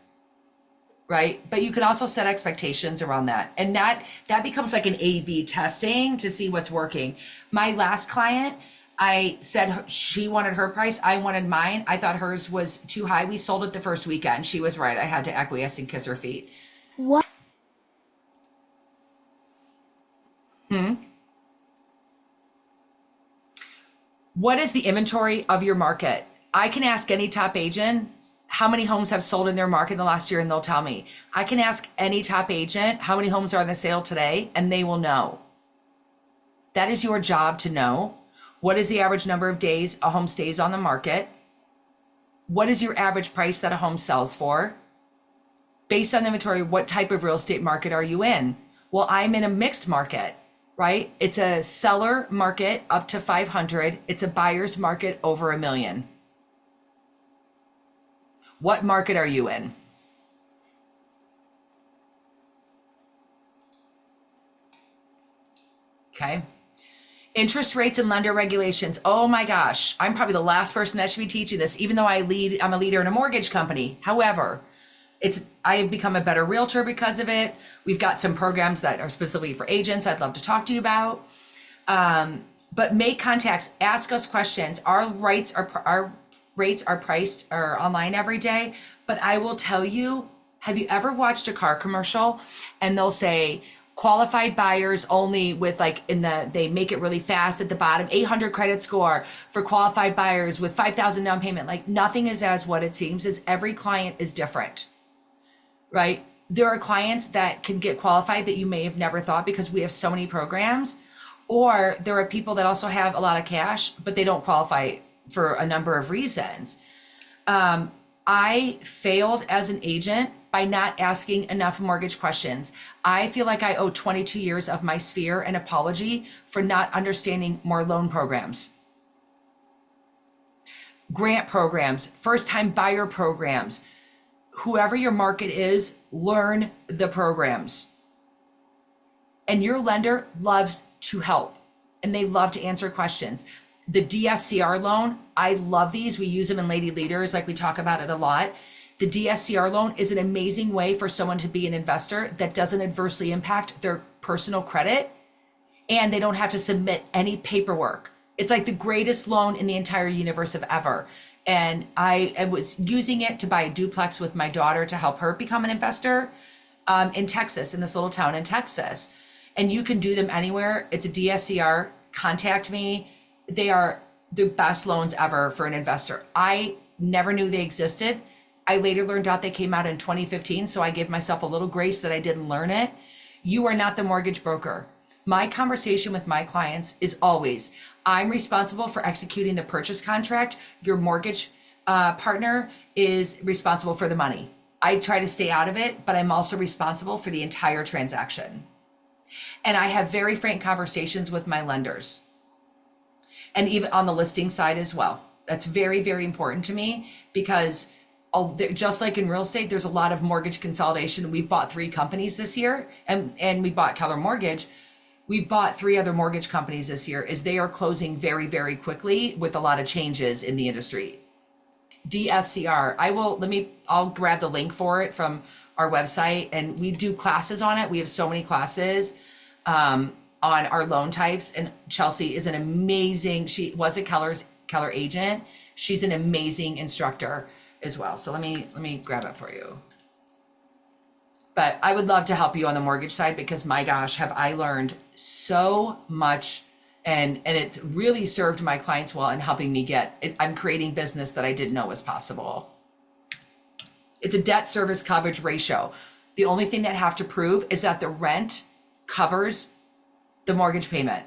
right? But you can also set expectations around that. And that becomes like an A/B testing to see what's working. My last client, I said she wanted her price. I wanted mine. I thought hers was too high. We sold it the first weekend. She was right. I had to acquiesce and kiss her feet. What? What is the inventory of your market? I can ask any top agent how many homes have sold in their market in the last year and they'll tell me. I can ask any top agent how many homes are on the sale today and they will know. That is your job to know. What is the average number of days a home stays on the market? What is your average price that a home sells for? Based on the inventory, what type of real estate market are you in? Well, I'm in a mixed market, right? It's a seller market up to 500. It's a buyer's market over $1 million. What market are you in? Okay. Interest rates and lender regulations. Oh my gosh, I'm probably the last person that should be teaching this, even though I'm a leader in a mortgage company. However, I have become a better realtor because of it. We've got some programs that are specifically for agents I'd love to talk to you about. But make contacts, ask us questions. Our rates are priced or online every day. But I will tell you, have you ever watched a car commercial and they'll say, qualified buyers only with they make it really fast at the bottom, 800 credit score for qualified buyers with 5,000 down payment. Like nothing is as what it seems, is every client is different, right? There are clients that can get qualified that you may have never thought because we have so many programs, or there are people that also have a lot of cash, but they don't qualify for a number of reasons. I failed as an agent by not asking enough mortgage questions. I feel like I owe 22 years of my sphere an apology for not understanding more loan programs. grant programs, first time buyer programs. Whoever your market is, learn the programs. And your lender loves to help and they love to answer questions. The DSCR loan, I love these. We use them in Lady Leaders, like we talk about it a lot. The DSCR loan is an amazing way for someone to be an investor that doesn't adversely impact their personal credit, and they don't have to submit any paperwork. It's like the greatest loan in the entire universe of ever. And I was using it to buy a duplex with my daughter to help her become an investor in Texas, in this little town in Texas. And you can do them anywhere. It's a DSCR. Contact me. They are the best loans ever for an investor. I never knew they existed. I later learned out they came out in 2015, so I gave myself a little grace that I didn't learn it. You are not the mortgage broker. My conversation with my clients is always, I'm responsible for executing the purchase contract. Your mortgage partner is responsible for the money. I try to stay out of it, but I'm also responsible for the entire transaction. And I have very frank conversations with my lenders. And even on the listing side as well. That's very, very important to me because just like in real estate, there's a lot of mortgage consolidation. We've bought 3 companies this year and we bought Keller Mortgage. We've bought 3 other mortgage companies this year as they are closing very, very quickly with a lot of changes in the industry. DSCR, I'll grab the link for it from our website, and we do classes on it. We have so many classes on our loan types, and Chelsea is an amazing, she was a Keller agent. She's an amazing instructor as well. So let me grab it for you. But I would love to help you on the mortgage side because my gosh, have I learned so much, and it's really served my clients well in helping me I'm creating business that I didn't know was possible. It's a debt service coverage ratio. The only thing that I have to prove is that the rent covers the mortgage payment.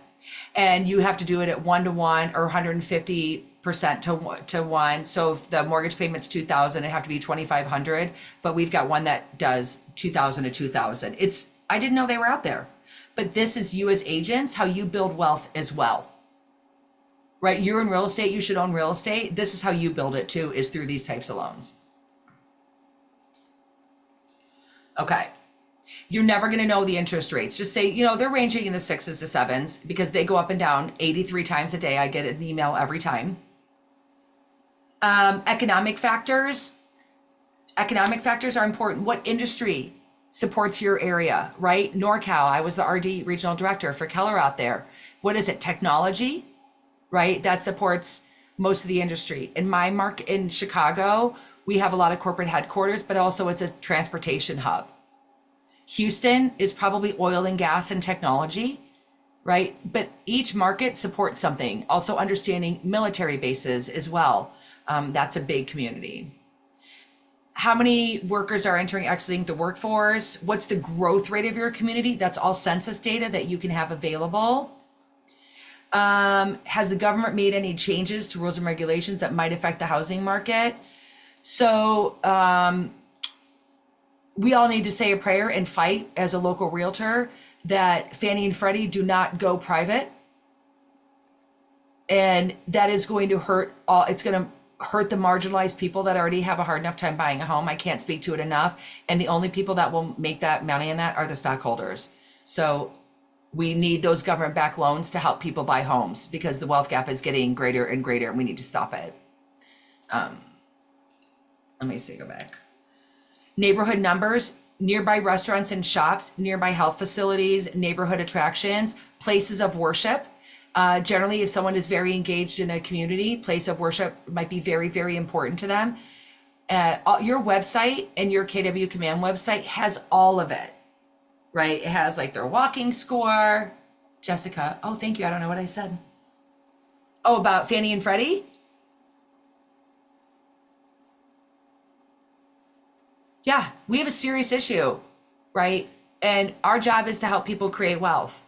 And you have to do it at 1-to-1 or 150% to 1. So if the mortgage payment's $2,000, it have to be $2,500. But we've got one that does $2,000 to $2,000. I didn't know they were out there. But this is you as agents, how you build wealth as well. Right? You're in real estate, you should own real estate. This is how you build it too, is through these types of loans. Okay. You're never going to know the interest rates. Just say, they're ranging in the 6s to 7s because they go up and down 83 times a day. I get an email every time. Economic factors are important. What industry supports your area, right? NorCal, I was the RD regional director for Keller out there. What is it? Technology, right? That supports most of the industry. In my market in Chicago, we have a lot of corporate headquarters, but also it's a transportation hub. Houston is probably oil and gas and technology, right? But each market supports something. Also understanding military bases as well. That's a big community. How many workers are entering, exiting the workforce? What's the growth rate of your community? That's all census data that you can have available. Has the government made any changes to rules and regulations that might affect the housing market? So we all need to say a prayer and fight as a local realtor that Fannie and Freddie do not go private. And that is going to it's going to hurt the marginalized people that already have a hard enough time buying a home. I can't speak to it enough. And the only people that will make that money in that are the stockholders. So we need those government-backed loans to help people buy homes because the wealth gap is getting greater and greater and we need to stop it. Let me see, go back. Neighborhood numbers, nearby restaurants and shops, nearby health facilities, neighborhood attractions, places of worship. Generally, if someone is very engaged in a community, place of worship might be very, very important to them. Your website and your KW Command website has all of it, right? It has like their walking score. Jessica, oh, thank you. I don't know what I said. Oh, about Fannie and Freddie? Yeah, we have a serious issue, right? And our job is to help people create wealth.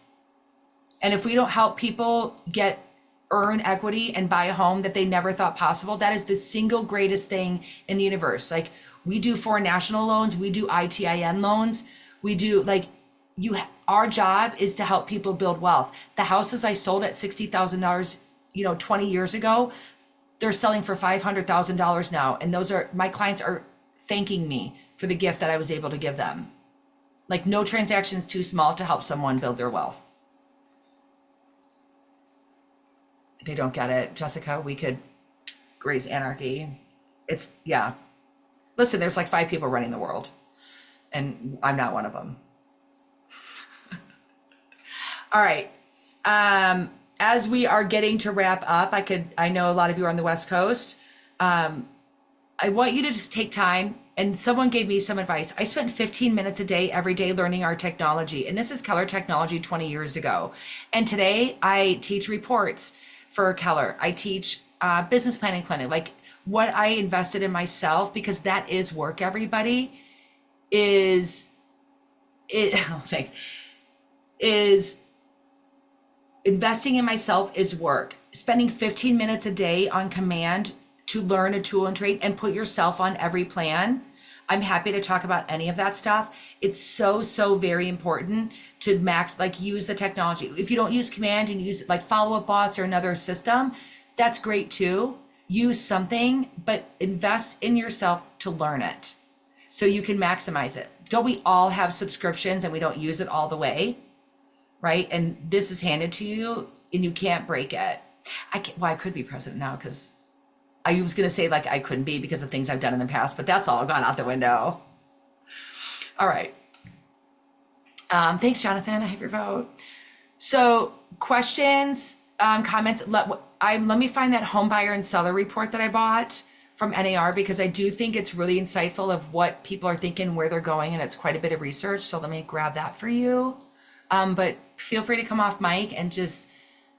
And if we don't help people earn equity and buy a home that they never thought possible, that is the single greatest thing in the universe. Like we do foreign national loans, we do ITIN loans, we do our job is to help people build wealth. The houses I sold at $60,000, 20 years ago, they're selling for $500,000 now. And my clients are thanking me for the gift that I was able to give them. Like, no transaction is too small to help someone build their wealth. They don't get it. Jessica, we could raise anarchy. Yeah. Listen, there's like 5 people running the world, and I'm not one of them. All right. As we are getting to wrap up, I know a lot of you are on the West Coast. I want you to just take time, and someone gave me some advice. I spent 15 minutes a day, every day, learning our technology. And this is Keller technology 20 years ago. And today I teach reports for Keller. I teach business planning clinic, like what I invested in myself, because that is work, everybody, is investing in myself is work. Spending 15 minutes a day on command to learn a tool and trade and put yourself on every plan. I'm happy to talk about any of that stuff. It's so very important to use the technology. If you don't use command and use like Follow Up Boss or another system, that's great too. Use something, but invest in yourself to learn it so you can maximize it. Don't we all have subscriptions and we don't use it all the way, right? And this is handed to you and you can't break it. I could be president now because I was going to say like I couldn't be because of things I've done in the past, but that's all gone out the window. All right. Thanks, Jonathan. I have your vote. So questions, comments, let me find that home buyer and seller report that I bought from NAR, because I do think it's really insightful of what people are thinking, where they're going, and it's quite a bit of research. So let me grab that for you. But feel free to come off mic and just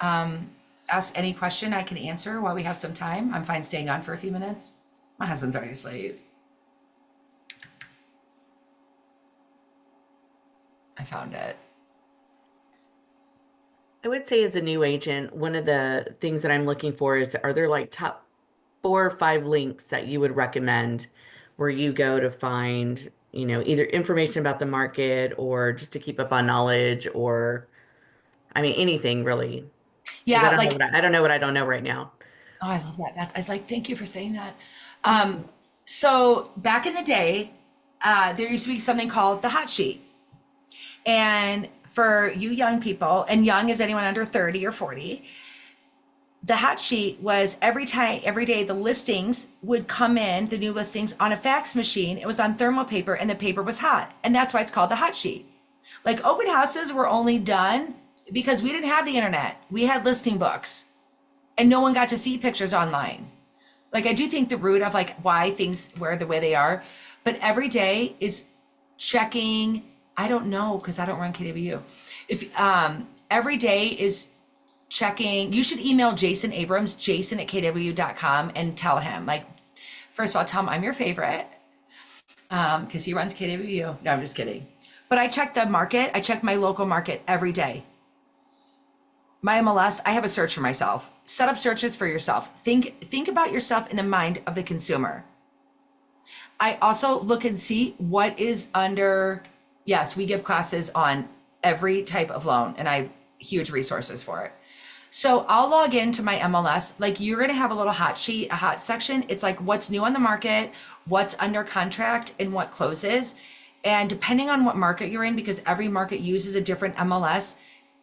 ask any question I can answer while we have some time. I'm fine staying on for a few minutes. My husband's already asleep. I found it. I would say as a new agent, one of the things that I'm looking for is, are there like top 4 or 5 links that you would recommend where you go to find, either information about the market or just to keep up on knowledge, or, anything really. Yeah, I don't know what I don't know right now. Oh, I love that. Thank you for saying that. So back in the day, there used to be something called the hot sheet. And for you young people, and young is anyone under 30 or 40, the hot sheet was every day the listings would come in, the new listings, on a fax machine. It was on thermal paper and the paper was hot. And that's why it's called the hot sheet. Like, open houses were only done because we didn't have the internet. We had listing books and no one got to see pictures online. Like, I do think the root of like why things were the way they are, but every day is checking. I don't know, because I don't run KW. If every day is checking, you should email Jason Abrams, jason@kw.com, and tell him, like, first of all, tell him I'm your favorite, because he runs KW. No, I'm just kidding. But I check the market. I check my local market every day. My MLS, I have a search for myself. Set up searches for yourself. Think about yourself in the mind of the consumer. I also look and see what is under. Yes, we give classes on every type of loan, and I have huge resources for it. So I'll log into my MLS. Like, you're going to have a little hot sheet, a hot section. It's like what's new on the market, what's under contract, and what closes. And depending on what market you're in, because every market uses a different MLS,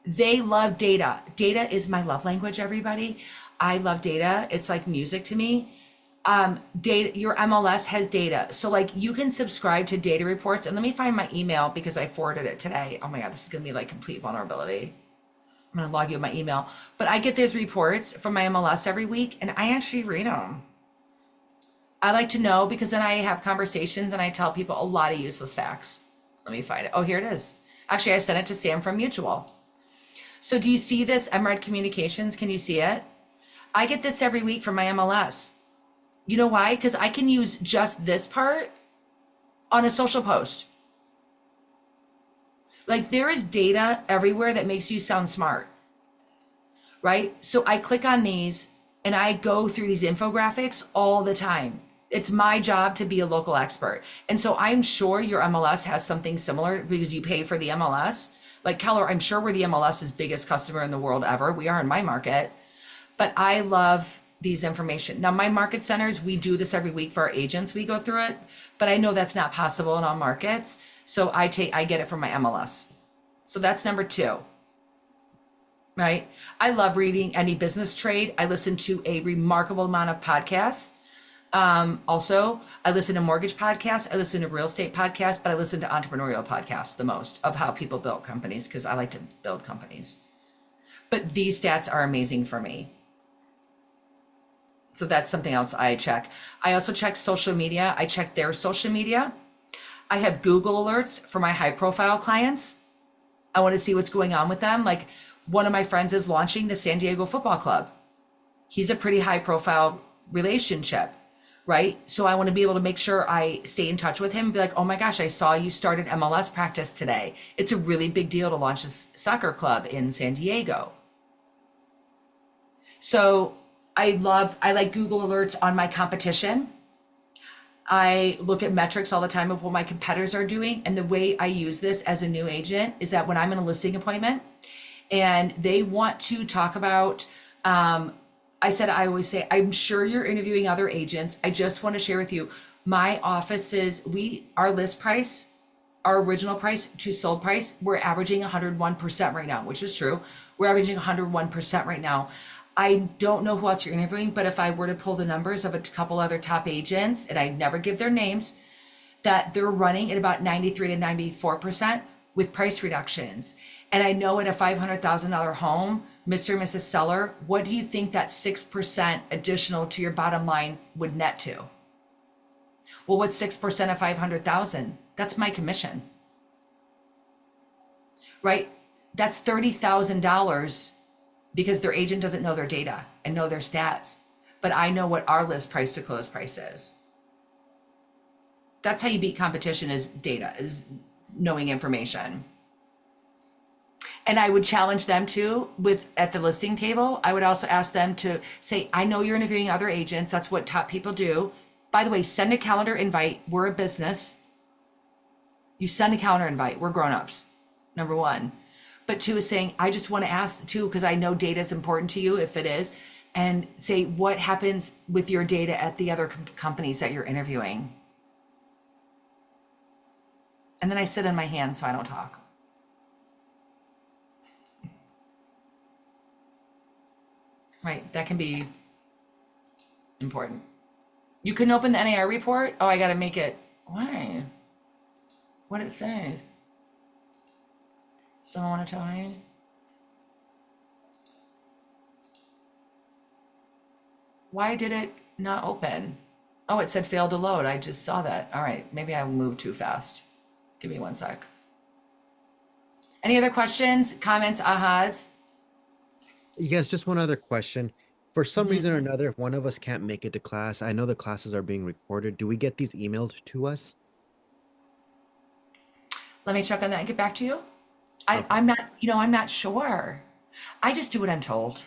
they love data. Data is my love language, everybody. I love data. It's like music to me. Data, your MLS has data. So like, you can subscribe to data reports, and let me find my email because I forwarded it today. Oh my God, this is going to be like complete vulnerability. I'm going to log you in my email, but I get these reports from my MLS every week and I actually read them. I like to know, because then I have conversations and I tell people a lot of useless facts. Let me find it. Oh, here it is. Actually, I sent it to Sam from Mutual. So do you see this, Emerald Communications? Can you see it? I get this every week from my MLS. You know why? Because I can use just this part on a social post. Like, there is data everywhere that makes you sound smart, right? So I click on these and I go through these infographics all the time. It's my job to be a local expert. And so I'm sure your MLS has something similar because you pay for the MLS. Like Keller, I'm sure we're the MLS's biggest customer in the world ever. We are in my market. But I love these information. Now, my market centers, we do this every week for our agents. We go through it, but I know that's not possible in all markets. So I get it from my MLS. So that's number 2. Right? I love reading any business trade. I listen to a remarkable amount of podcasts. Also, I listen to mortgage podcasts. I listen to real estate podcasts, but I listen to entrepreneurial podcasts the most of how people build companies because I like to build companies. But these stats are amazing for me. So that's something else I check. I also check social media. I check their social media. I have Google alerts for my high profile clients. I want to see what's going on with them. Like one of my friends is launching the San Diego Football Club. He's a pretty high profile relationship, right? So I want to be able to make sure I stay in touch with him and be like, oh my gosh, I saw you started MLS practice today. It's a really big deal to launch a soccer club in San Diego. So I like Google alerts on my competition. I look at metrics all the time of what my competitors are doing. And the way I use this as a new agent is that when I'm in a listing appointment and they want to talk about, I always say, I'm sure you're interviewing other agents. I just want to share with you, my offices, our list price, our original price to sold price, we're averaging 101% right now, which is true. We're averaging 101% right now. I don't know who else you're interviewing, but if I were to pull the numbers of a couple other top agents, and I never give their names, that they're running at about 93 to 94% with price reductions. And I know in a $500,000 home, Mr. and Mrs. Seller, what do you think that 6% additional to your bottom line would net to? Well, what's 6% of 500,000? That's my commission, right? That's $30,000 because their agent doesn't know their data and know their stats. But I know what our list price to close price is. That's how you beat competition, is data, is knowing information. And I would challenge them too at the listing table. I would also ask them to say, I know you're interviewing other agents. That's what top people do. By the way, send a calendar invite. We're a business. You send a calendar invite. We're grownups, number 1. But 2 is saying, I just want to ask too, because I know data is important to you if it is, and say, what happens with your data at the other companies that you're interviewing? And then I sit on my hands so I don't talk. Right, that can be important. You can open the NAR report. Oh, I got to make it. Why? What did it say? Someone want to tell me? Why did it not open? Oh, it said failed to load. I just saw that. All right, maybe I moved too fast. Give me 1 sec. Any other questions, comments, ahas? Yes, just one other question. For some reason or another, if one of us can't make it to class, I know the classes are being recorded. Do we get these emailed to us? Let me check on that and get back to you. I'm not sure. I just do what I'm told.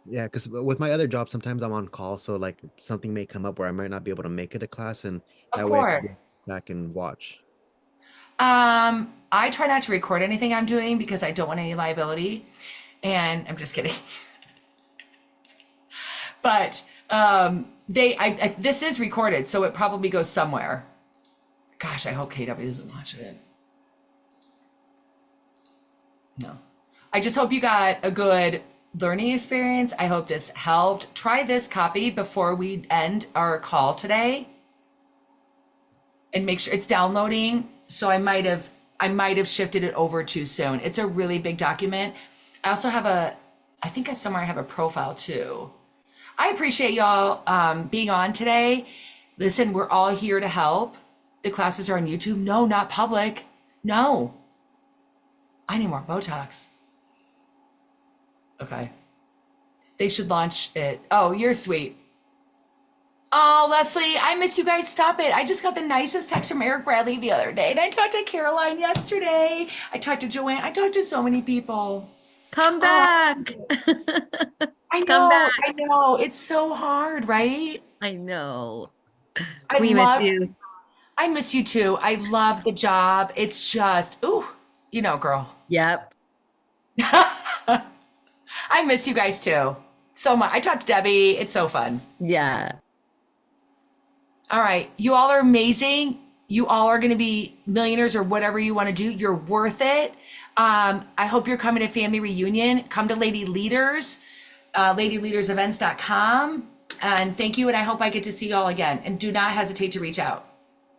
Yeah, because with my other job, sometimes I'm on call, so like something may come up where I might not be able to make it to class, and Of that way I can course. go back and watch. I try not to record anything I'm doing because I don't want any liability. And I'm just kidding. But this is recorded, so it probably goes somewhere. Gosh, I hope KW doesn't watch it. No. I just hope you got a good learning experience. I hope this helped. Try this copy before we end our call today. And make sure it's downloading. So I might have shifted it over too soon. It's a really big document. I also have I think somewhere I have a profile too. I appreciate y'all being on today. Listen, we're all here to help. The classes are on YouTube. No, not public. No. I need more Botox. Okay. They should launch it. Oh, you're sweet. Oh, Leslie, I miss you guys. Stop it. I just got the nicest text from Eric Bradley the other day. And I talked to Caroline yesterday. I talked to Joanne. I talked to so many people. Come back. I know. Come back. I know. It's so hard, right? I know. We miss you. I miss you too. I love the job. It's just, ooh, girl. Yep. I miss you guys too. so much. I talked to Debbie. It's so fun. Yeah. All right. You all are amazing. You all are going to be millionaires or whatever you want to do. You're worth it. I hope you're coming to Family Reunion. Come to Lady Leaders, ladyleadersevents.com. And thank you. And I hope I get to see you all again. And do not hesitate to reach out.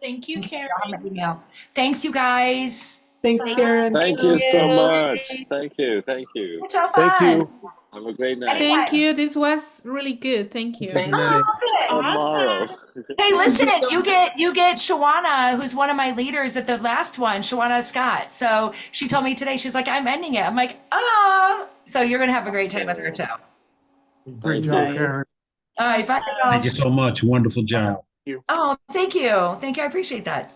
Thank you, Karen. Thanks, you guys. Thanks, Karen. Thank you so much. Thank you. Thank you. It's so fun. Thank you. Have a great night. Thank you. This was really good. Thank you. Thank Good night. Tomorrow. Hey, listen, you get Shawana, who's one of my leaders at the last one, Shawana Scott. So she told me today, she's like, I'm ending it. I'm like, oh. So you're going to have a great time with her too. Great job, Nice. Karen. All right, bye. Thank you so much. Wonderful job. Oh, thank you. Thank you. I appreciate that.